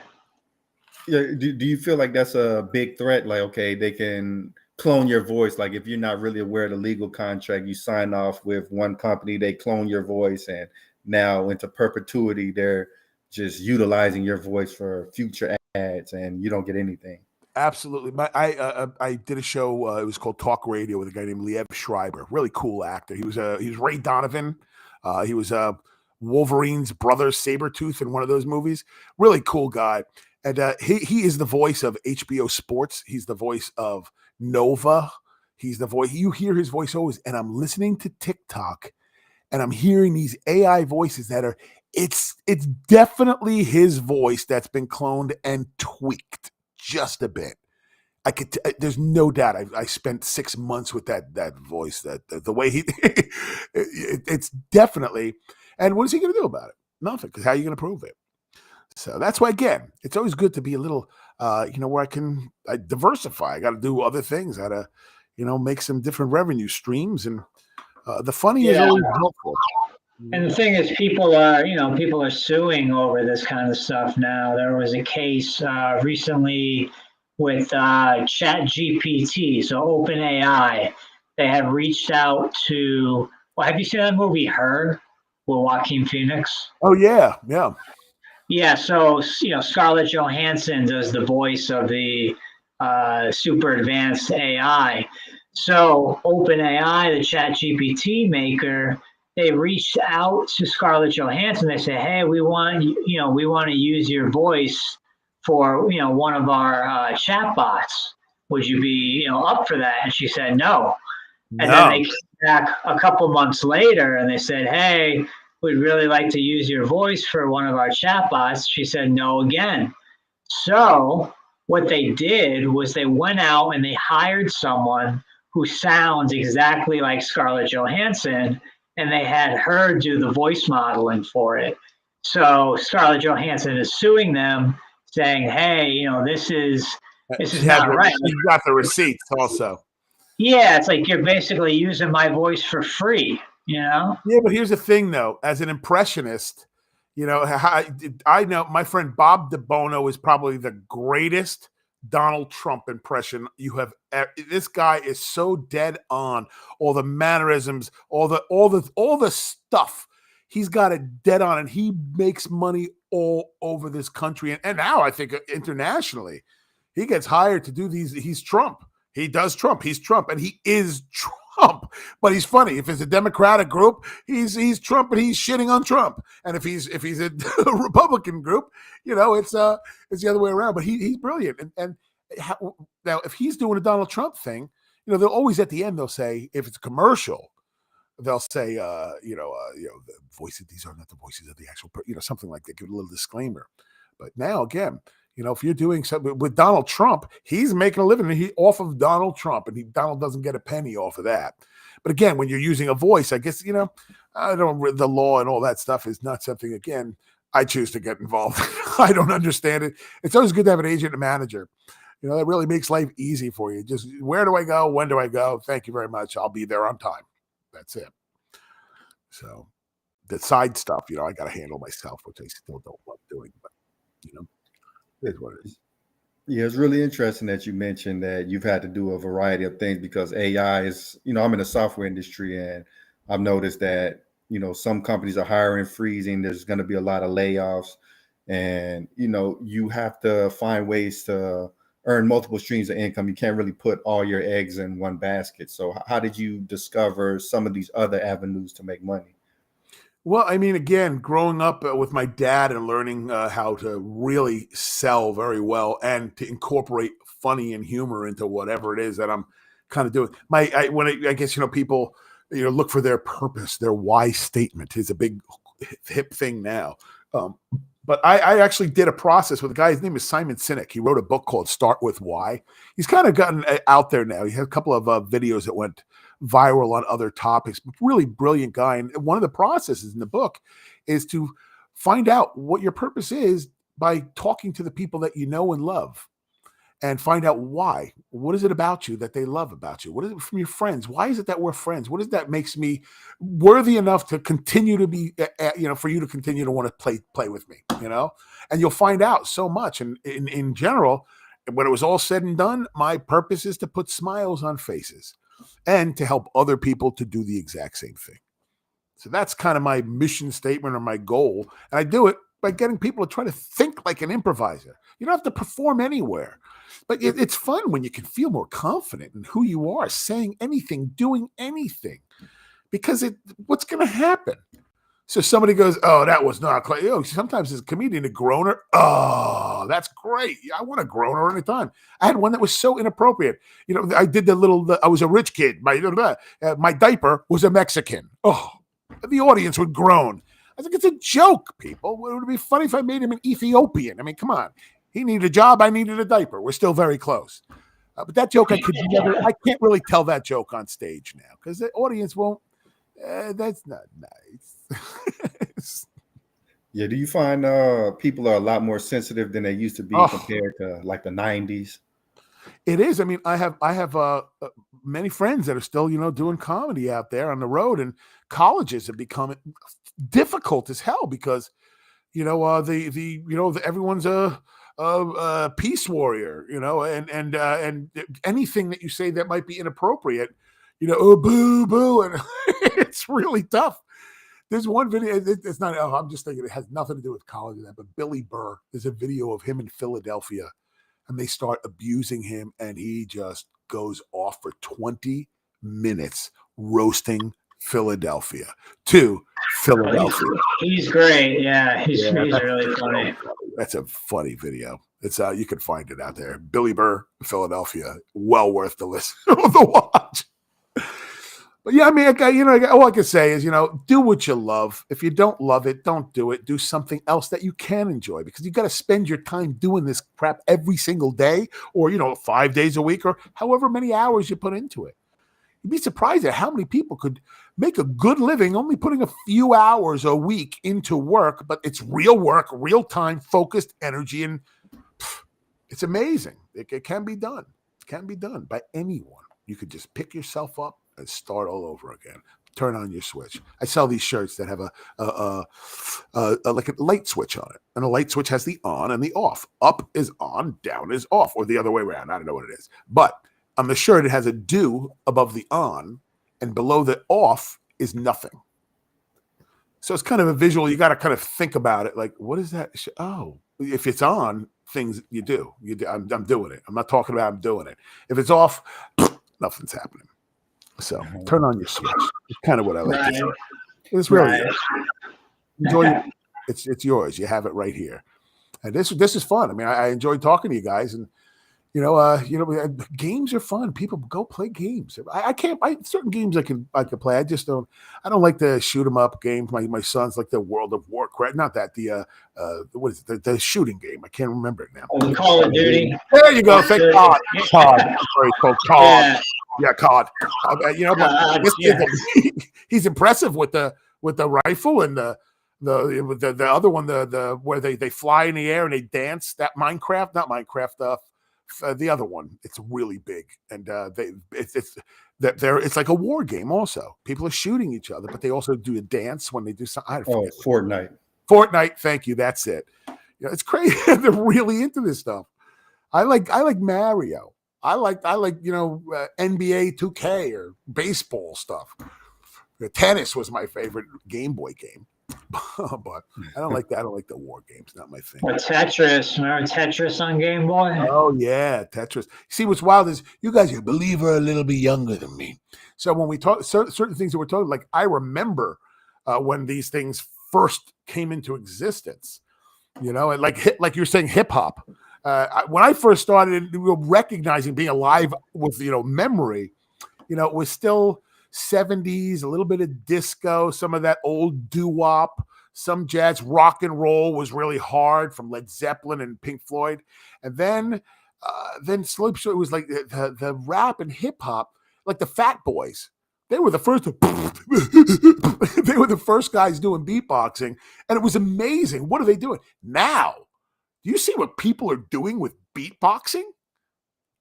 Yeah. Do you feel like that's a big threat? Like, okay, they can clone your voice. Like if you're not really aware of the legal contract, you sign off with one company, they clone your voice, and now into perpetuity, they're just utilizing your voice for future ads, and you don't get anything. Absolutely. I did a show. It was called Talk Radio with a guy named Liev Schreiber. Really cool actor. He was Ray Donovan. He was Wolverine's brother, Sabretooth, in one of those movies. Really cool guy. And he is the voice of HBO Sports. He's the voice of Nova. He's the voice. You hear his voice always. And I'm listening to TikTok, and I'm hearing these AI voices that are. It's definitely his voice that's been cloned and tweaked just a bit. There's no doubt. I spent 6 months with that voice. That the way he. It's definitely. And what is he going to do about it? Nothing. Because how are you going to prove it? So that's why, again, it's always good to be a little, where I diversify. I got to do other things. I got to, make some different revenue streams. And the funny is always helpful. And the thing is, people are suing over this kind of stuff now. There was a case recently with Chat GPT, so OpenAI. They have reached out to, well, have you seen that movie, Her, with Joaquin Phoenix? Oh, yeah, yeah. Yeah, so Scarlett Johansson does the voice of the super advanced AI. So OpenAI, the Chat GPT maker, they reached out to Scarlett Johansson. They said, "Hey, we want to use your voice for one of our chat bots. Would you be up for that?" And she said no. And then they came back a couple months later and they said, "Hey, we'd really like to use your voice for one of our chatbots." She said no again. So what they did was they went out and they hired someone who sounds exactly like Scarlett Johansson, and they had her do the voice modeling for it. So Scarlett Johansson is suing them, saying, "Hey, this is not right." You got the receipts also. Yeah, it's like you're basically using my voice for free. Yeah, but here's the thing, though. As an impressionist, I know my friend Bob DeBono is probably the greatest Donald Trump impression you have. This guy is so dead on. All the mannerisms, all the stuff. He's got it dead on, and he makes money all over this country, and now I think internationally. He gets hired to do these. He's Trump. He does Trump. He's Trump, and he is Trump. But he's funny. If it's a Democratic group, he's Trump, and he's shitting on Trump. And if he's a Republican group, it's the other way around. But he's brilliant. And now, if he's doing a Donald Trump thing, they'll always at the end they'll say, if it's a commercial, they'll say, the voices. These are not the voices of the actual, something like that. Give a little disclaimer. But now again. If you're doing something with Donald Trump, he's making a living off of Donald Trump, and Donald doesn't get a penny off of that. But again, when you're using a voice, I guess, the law and all that stuff is not something, again, I choose to get involved. I don't understand it. It's always good to have an agent and manager. That really makes life easy for you. Just where do I go? When do I go? Thank you very much. I'll be there on time. That's it. So the side stuff, I got to handle myself, which I still don't love doing, but, is what it is. Yeah, it's really interesting that you mentioned that you've had to do a variety of things because AI is, I'm in the software industry, and I've noticed that, some companies are hiring, freezing. There's going to be a lot of layoffs, and, you have to find ways to earn multiple streams of income. You can't really put all your eggs in one basket. So how did you discover some of these other avenues to make money? Well, I mean, again, growing up with my dad and learning how to really sell very well and to incorporate funny and humor into whatever it is that I'm kind of doing. I guess people look for their purpose, their why statement is a big hip thing now. But I actually did a process with a guy. His name is Simon Sinek. He wrote a book called Start With Why. He's kind of gotten out there now. He had a couple of videos that went viral on other topics. Really brilliant guy. And one of the processes in the book is to find out what your purpose is by talking to the people that you know and love, and find out why. What is it about you that they love about you? What is it from your friends? Why is it that we're friends? What is that makes me worthy enough to continue to be, for you to continue to want to play with me, and you'll find out so much. And in general, when it was all said and done, my purpose is to put smiles on faces and to help other people to do the exact same thing. So that's kind of my mission statement or my goal. And I do it by getting people to try to think like an improviser. You don't have to perform anywhere, but it's fun when you can feel more confident in who you are, saying anything, doing anything, because what's going to happen? So somebody goes, "Oh, that was not quite." Sometimes as a comedian, a groaner. Oh, that's great. I want a groaner anytime. I had one that was so inappropriate. I did I was a rich kid. My diaper was a Mexican. Oh, the audience would groan. I think it's a joke, people. Would it be funny if I made him an Ethiopian? I mean, come on. He needed a job. I needed a diaper. We're still very close. But that joke, I can't really tell that joke on stage now because the audience won't. That's not nice. Yeah. Do you find people are a lot more sensitive than they used to be compared to like the 90s? It is. I mean, I have many friends that are still, doing comedy out there on the road, and colleges have become difficult as hell because, everyone's a peace warrior, and anything that you say that might be inappropriate, oh, boo, boo. And it's really tough. There's one video. It's not, I'm just thinking it has nothing to do with college and that, but Billy Burr, there's a video of him in Philadelphia and they start abusing him and he just goes off for 20 minutes roasting Philadelphia to Philadelphia. He's great. Yeah. He's really funny. That's a funny video. It's you can find it out there. Billy Burr, Philadelphia, well worth the listen, the watch. But yeah, I mean, all I can say is, do what you love. If you don't love it, don't do it. Do something else that you can enjoy because you got to spend your time doing this crap every single day or, 5 days a week or however many hours you put into it. You'd be surprised at how many people could make a good living only putting a few hours a week into work, but it's real work, real time, focused energy, and it's amazing. It can be done. It can be done by anyone. You could just pick yourself up and start all over again. Turn on your switch. I sell these shirts that have like a light switch on it, and a light switch has the on and the off. Up is on, down is off, or the other way around. I don't know what it is, but on the shirt it has a do above the on, and below the off is nothing. So it's kind of a visual. You got to kind of think about it. Like, what is that? Oh, if it's on, things you do. I'm doing it. I'm not talking about I'm doing it. If it's off, nothing's happening. So turn on your switch. It's kind of what I like to say. It's really enjoy it. It's yours. You have it right here. And this is fun. I mean, I enjoy talking to you guys, and games are fun. People go play games. I can't. Certain games I can play. I just don't. I don't like the shoot 'em up games. My sons like the World of Warcraft. Not that what is it? The shooting game. I can't remember it now. Oh, Call of Duty. There you go. Thank God. COD. Very cool. COD. Yeah, COD. He's impressive with the rifle and the other one, the where they fly in the air and they dance. That Minecraft, not Minecraft. The other one, it's really big, and it's like a war game. Also, people are shooting each other, but they also do a dance when they do something. Fortnite. Thank you. That's it. It's crazy. They're really into this stuff. I like Mario. I like NBA 2K or baseball stuff. Tennis was my favorite Game Boy game. But I don't like that. I don't like the war games. Not my thing. Or Tetris. Remember Tetris on Game Boy? Oh yeah, Tetris. See, what's wild is you guys, I believe, are a little bit younger than me. So when we talk certain ththings that we're talking, like I remember when these things first came into existence. And like you're saying, hip hop. When I first started recognizing being alive with memory, it was still 70s, a little bit of disco, some of that old doo-wop, some jazz. Rock and roll was really hard from Led Zeppelin and Pink Floyd. And then slowly it was like the rap and hip hop, like the Fat Boys. They were the first they were the first guys doing beatboxing, and it was amazing. What are they doing now? Do you see what people are doing with beatboxing?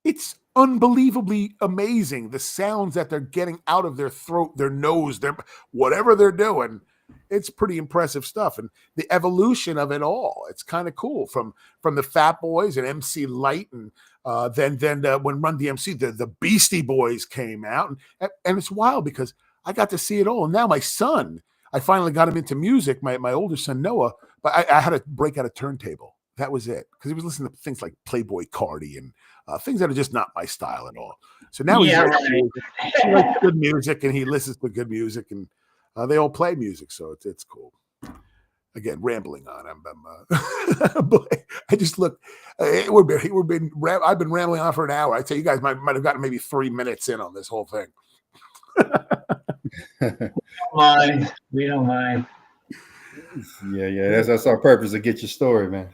It's unbelievably amazing. The sounds that they're getting out of their throat, their nose, whatever they're doing. It's pretty impressive stuff. And the evolution of it all, it's kind of cool from the Fat Boys and MC Light. And then when Run DMC, the Beastie Boys came out. And it's wild because I got to see it all. And now my son, I finally got him into music, my older son, Noah, but I had to break out a turntable. That was it. Because he was listening to things like Playboy Cardi and things that are just not my style at all. So now he likes good music and he listens to good music. And They all play music, so it's cool. Again, rambling on. Boy, I just look. I've been rambling on for an hour. I'd say you guys might have gotten maybe 3 minutes in on this whole thing. We don't mind. Yeah. That's our purpose, to get your story, man.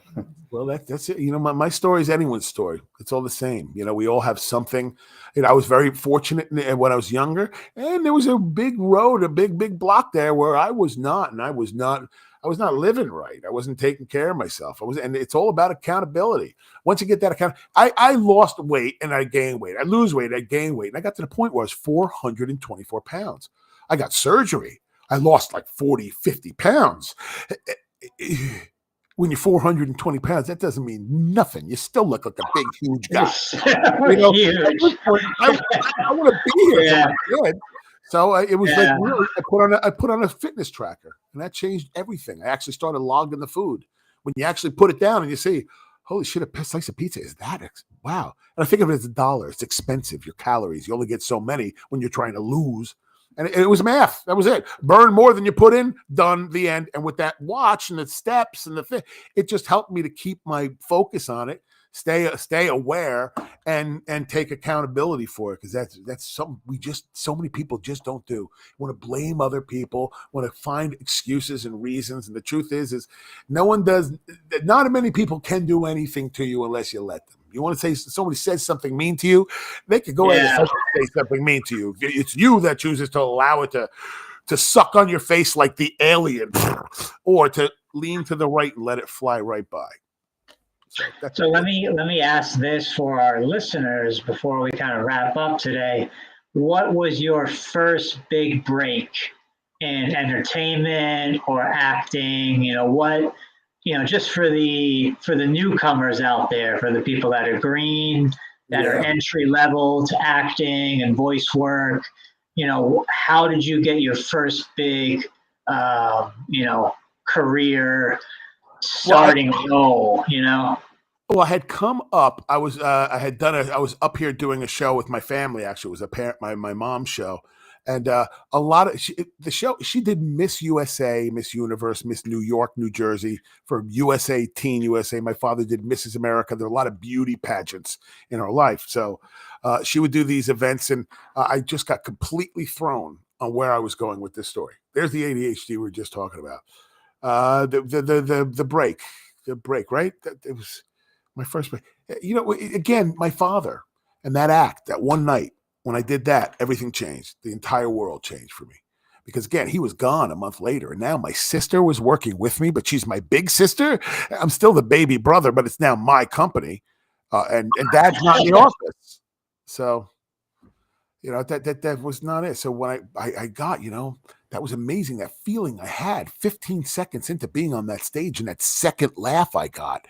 Well, that's it. My story is anyone's story. It's all the same. We all have something. I was very fortunate when I was younger, and there was a big road, a big block there where I was not living right. I wasn't taking care of myself. And it's all about accountability. Once you get that account, I lost weight and I gained weight. I lose weight, I gain weight. And I got to the point where I was 424 pounds. I got surgery. I lost like 40, 50 pounds. When you're 420 pounds, that doesn't mean nothing. You still look like a big, huge guy. Huge. I want to be here. Yeah. So it was like really, I put on a fitness tracker, and that changed everything. I actually started logging the food. When you actually put it down and you see, holy shit, a slice of pizza is that? Wow. And I think of it as $1. It's expensive. Your calories. You only get so many when you're trying to lose. And it was math. That was it. Burn more than you put in. Done. The end. And with that watch and the steps and the thing, it just helped me to keep my focus on it, stay aware, and take accountability for it, because that's something so many people just don't do. Want to blame other people, want to find excuses and reasons. And the truth is not many people can do anything to you unless you let them. You want to say somebody says something mean to you, they could go ahead and say something mean to you. It's you that chooses to allow it to suck on your face like the alien, or to lean to the right and let it fly right by. So let me ask this for our listeners before we kind of wrap up today. What was your first big break in entertainment or acting? Just for the newcomers out there, for the people that are green, that are entry level to acting and voice work, how did you get your first big, career starting role? Well, I had come up. I was up here doing a show with my family. Actually, it was my mom's show. And a lot of the show, she did Miss USA, Miss Universe, Miss New York, New Jersey for USA, Teen USA. My father did Mrs. America. There are a lot of beauty pageants in her life. So she would do these events, and I just got completely thrown on where I was going with this story. There's the ADHD we were just talking about. The break, right? It was my first break. Again, my father and that act, that one night. When I did that, everything changed. The entire world changed for me. Because again, he was gone a month later. And now my sister was working with me, but she's my big sister. I'm still the baby brother, but it's now my company. And Dad's not in the office. So, that was not it. So when I got, that was amazing. That feeling I had 15 seconds into being on that stage, and that second laugh I got,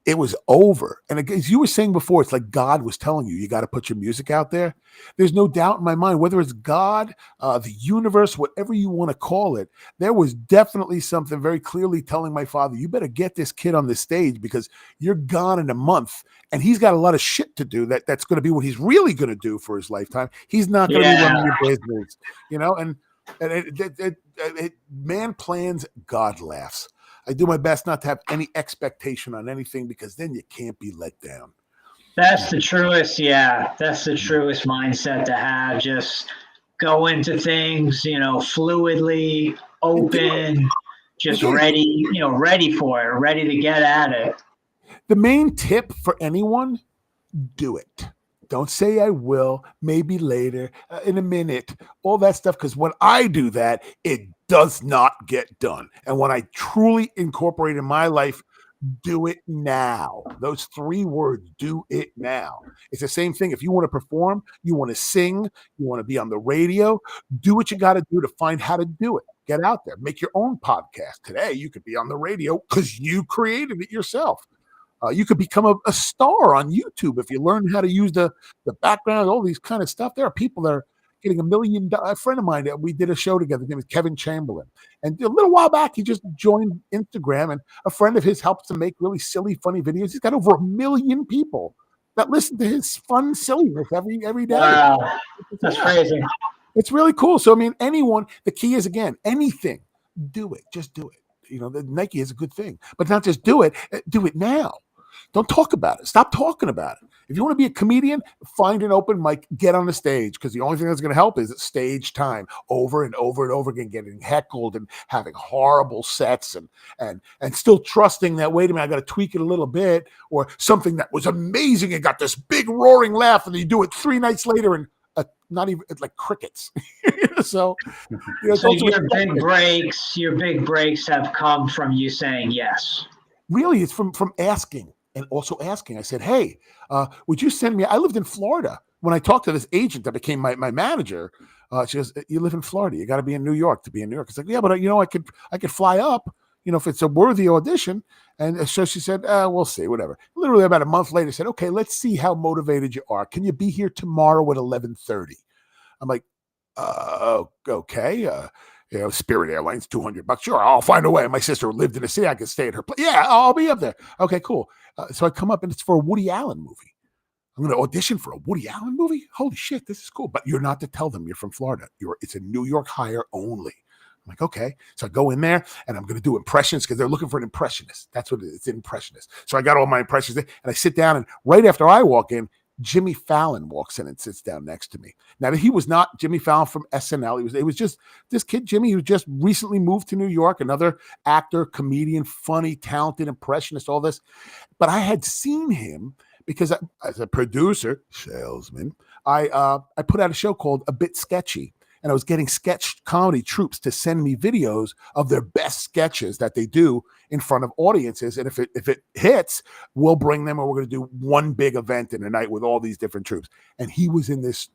it was over. And again, as you were saying before, it's like God was telling you got to put your music out there. There's no doubt in my mind, whether it's God, the universe, whatever you want to call it, there was definitely something very clearly telling my father, you better get this kid on the stage, because you're gone in a month and he's got a lot of shit to do. That's going to be what he's really going to do for his lifetime. He's not going to be running your business, and man plans, God laughs. I do my best not to have any expectation on anything, because then you can't be let down. That's the truest. Yeah, that's the truest mindset to have. Just go into things, fluidly, open, just ready, ready for it, ready to get at it. The main tip for anyone, do it. Don't say I will, maybe later, in a minute, all that stuff. Because when I do that, it does not get done. And when I truly incorporate in my life, do it now. Those 3 words, do it now. It's the same thing. If you want to perform, you want to sing, you want to be on the radio, do what you got to do to find how to do it. Get out there. Make your own podcast. Today, you could be on the radio because you created it yourself. You could become a star on YouTube if you learn how to use the background, all these kind of stuff. There are people that are getting $1 million. A friend of mine, we did a show together. His name is Kevin Chamberlain. And a little while back, he just joined Instagram, and a friend of his helps him make really silly, funny videos. He's got over 1 million people that listen to his fun silliness every day. Wow, that's crazy. It's really cool. So, I mean, the key is, again, anything, do it. Just do it. The Nike is a good thing, but not just do it now. Don't talk about it. Stop talking about it. If you want to be a comedian, find an open mic, get on the stage, because the only thing that's going to help is stage time over and over and over again, getting heckled and having horrible sets and still trusting that, wait a minute, I got to tweak it a little bit, or something that was amazing and got this big roaring laugh, and you do it 3 nights later and not even, it's like crickets. So your big breaks have come from you saying yes. Really, it's from asking. And also asking, I said, hey, would you send me? I lived in Florida. When I talked to this agent that became my manager, she goes, you live in Florida. You got to be in New York to be in New York. It's like, yeah, but I could fly up, if it's a worthy audition. And so she said, we'll see, whatever. Literally about a month later, said, okay, let's see how motivated you are. Can you be here tomorrow at 11:30? I'm like, okay. Spirit Airlines, $200. Sure, I'll find a way. My sister lived in the city. I could stay at her place. Yeah, I'll be up there. Okay, cool. So I come up, and it's for a Woody Allen movie. I'm going to audition for a Woody Allen movie? Holy shit, this is cool. But you're not to tell them you're from Florida. It's a New York hire only. I'm like, okay. So I go in there, and I'm going to do impressions because they're looking for an impressionist. That's what it is. It's an impressionist. So I got all my impressions there, and I sit down, and right after I walk in, Jimmy Fallon walks in and sits down next to me. Now, he was not Jimmy Fallon from SNL. It was just this kid, Jimmy, who just recently moved to New York, another actor, comedian, funny, talented, impressionist, all this. But I had seen him because as a producer, salesman, I put out a show called A Bit Sketchy. And I was getting sketch comedy troupes to send me videos of their best sketches that they do in front of audiences. And if it hits, we'll bring them, or we're going to do one big event in a night with all these different troupes. And he was in this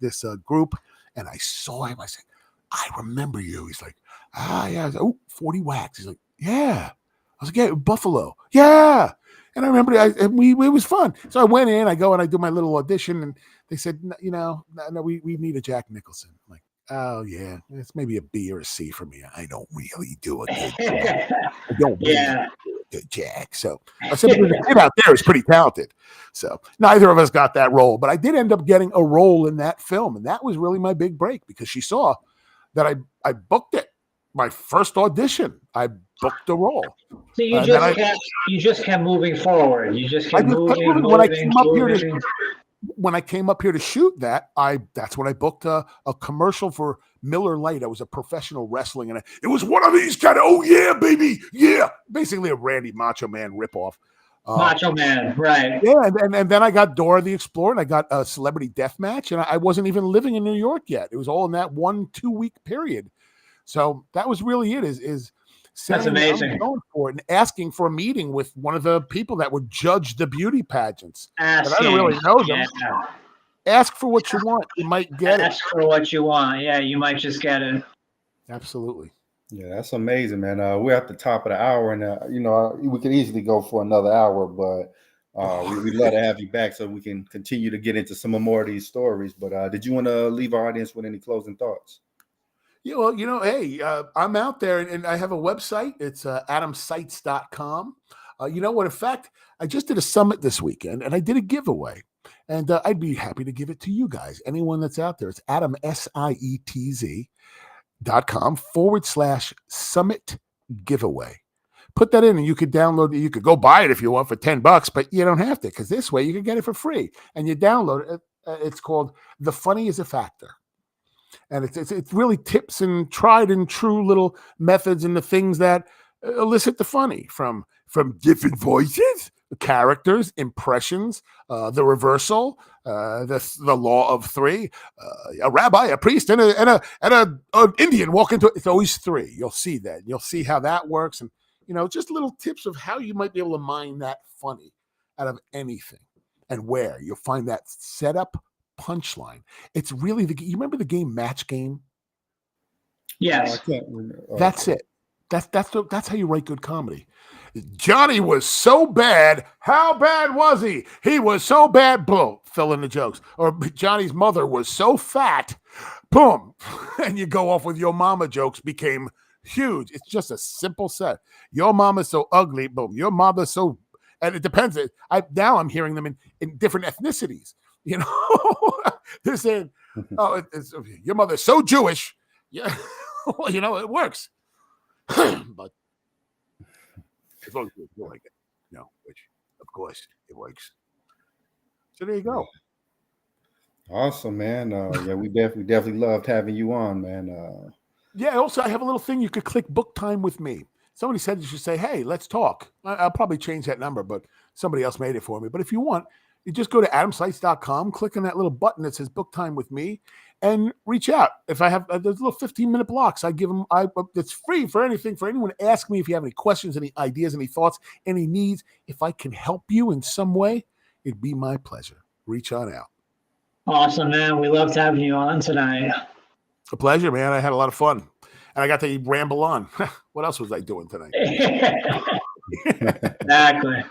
group, and I saw him. I said, I remember you. He's like, yeah. I was like, 40 Wax. He's like, yeah. I was like, yeah, Buffalo. Yeah. And I remember it was fun. So I went in, I go and I do my little audition, and they said, no, we need a Jack Nicholson. I'm like, oh yeah, it's maybe a B or a C for me. I don't really do a good Jack. I don't really do a good Jack. So I said, the kid out there is pretty talented. So neither of us got that role, but I did end up getting a role in that film, and that was really my big break because she saw that I booked it. My first audition, I booked the role. So you just kept moving forward. You just kept moving. When I came up here to shoot that's when I booked a commercial for Miller Lite. I was a professional wrestling, and it was one of these kind of, oh yeah, baby, yeah, basically a Randy Macho Man ripoff. Macho Man, right? Yeah, and then I got Dora the Explorer, and I got a Celebrity Deathmatch, and I wasn't even living in New York yet. It was all in that 1-2 week period. So that was really it. Is that's amazing. Going for it and asking for a meeting with one of the people that would judge the beauty pageants. I don't really know them. Yeah. Ask for what you want. You might get it. Ask for what you want. Yeah, you might just get it. Absolutely. Yeah, that's amazing, man. We're at the top of the hour, and we could easily go for another hour, but we'd love to have you back so we can continue to get into some more of these stories. But did you want to leave our audience with any closing thoughts? Yeah, well, hey, I'm out there, and I have a website. It's adamsietz.com. You know what? In fact, I just did a summit this weekend, and I did a giveaway, and I'd be happy to give it to you guys. Anyone that's out there, it's adamsietz.com/summit giveaway. Put that in, and you could download it. You could go buy it if you want for $10, but you don't have to, because this way you can get it for free. And you download it. It's called The Funny is a Factor. And it's really tips and tried and true little methods and the things that elicit the funny from different voices, characters, impressions, the reversal, the law of three, a rabbi, a priest, and an Indian walk into it. It's always three. You'll see that. You'll see how that works, and just little tips of how you might be able to mine that funny out of anything and where you'll find that setup. Punchline. It's really you remember the game Match Game? Yes. That's it. That's how you write good comedy. Johnny was so bad. How bad was he? He was so bad. Boom. Fill in the jokes. Or Johnny's mother was so fat. Boom. And you go off with your mama jokes became huge. It's just a simple set. Your mama's so ugly. Boom. Your mother's so, and it depends. Now I'm hearing them in different ethnicities. They're saying, Oh, it's your mother's so Jewish. Yeah, well, you know, it works. But as long as you like it, you know, which of course it works. So there you go. Awesome, man. Yeah, we definitely loved having you on, man. Yeah. Also, I have a little thing you could click book time with me. Somebody said you should say, "Hey, let's talk." I'll probably change that number, but somebody else made it for me. But if you want, you just go to adamsites.com, click on that little button that says book time with me, and reach out. If I have there's little 15-minute blocks, I give them. It's free for anything for anyone to ask me if you have any questions, any ideas, any thoughts, any needs. If I can help you in some way, it'd be my pleasure. Reach on out. Awesome, man. We loved having you on tonight. A pleasure, man. I had a lot of fun. And I got to ramble on. What else was I doing tonight? Exactly.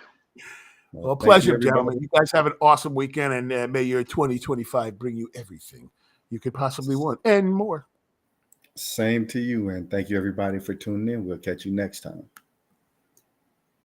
Well, pleasure, gentlemen. You guys have an awesome weekend, and may your 2025 bring you everything you could possibly want and more. Same to you, and thank you, everybody, for tuning in. We'll catch you next time.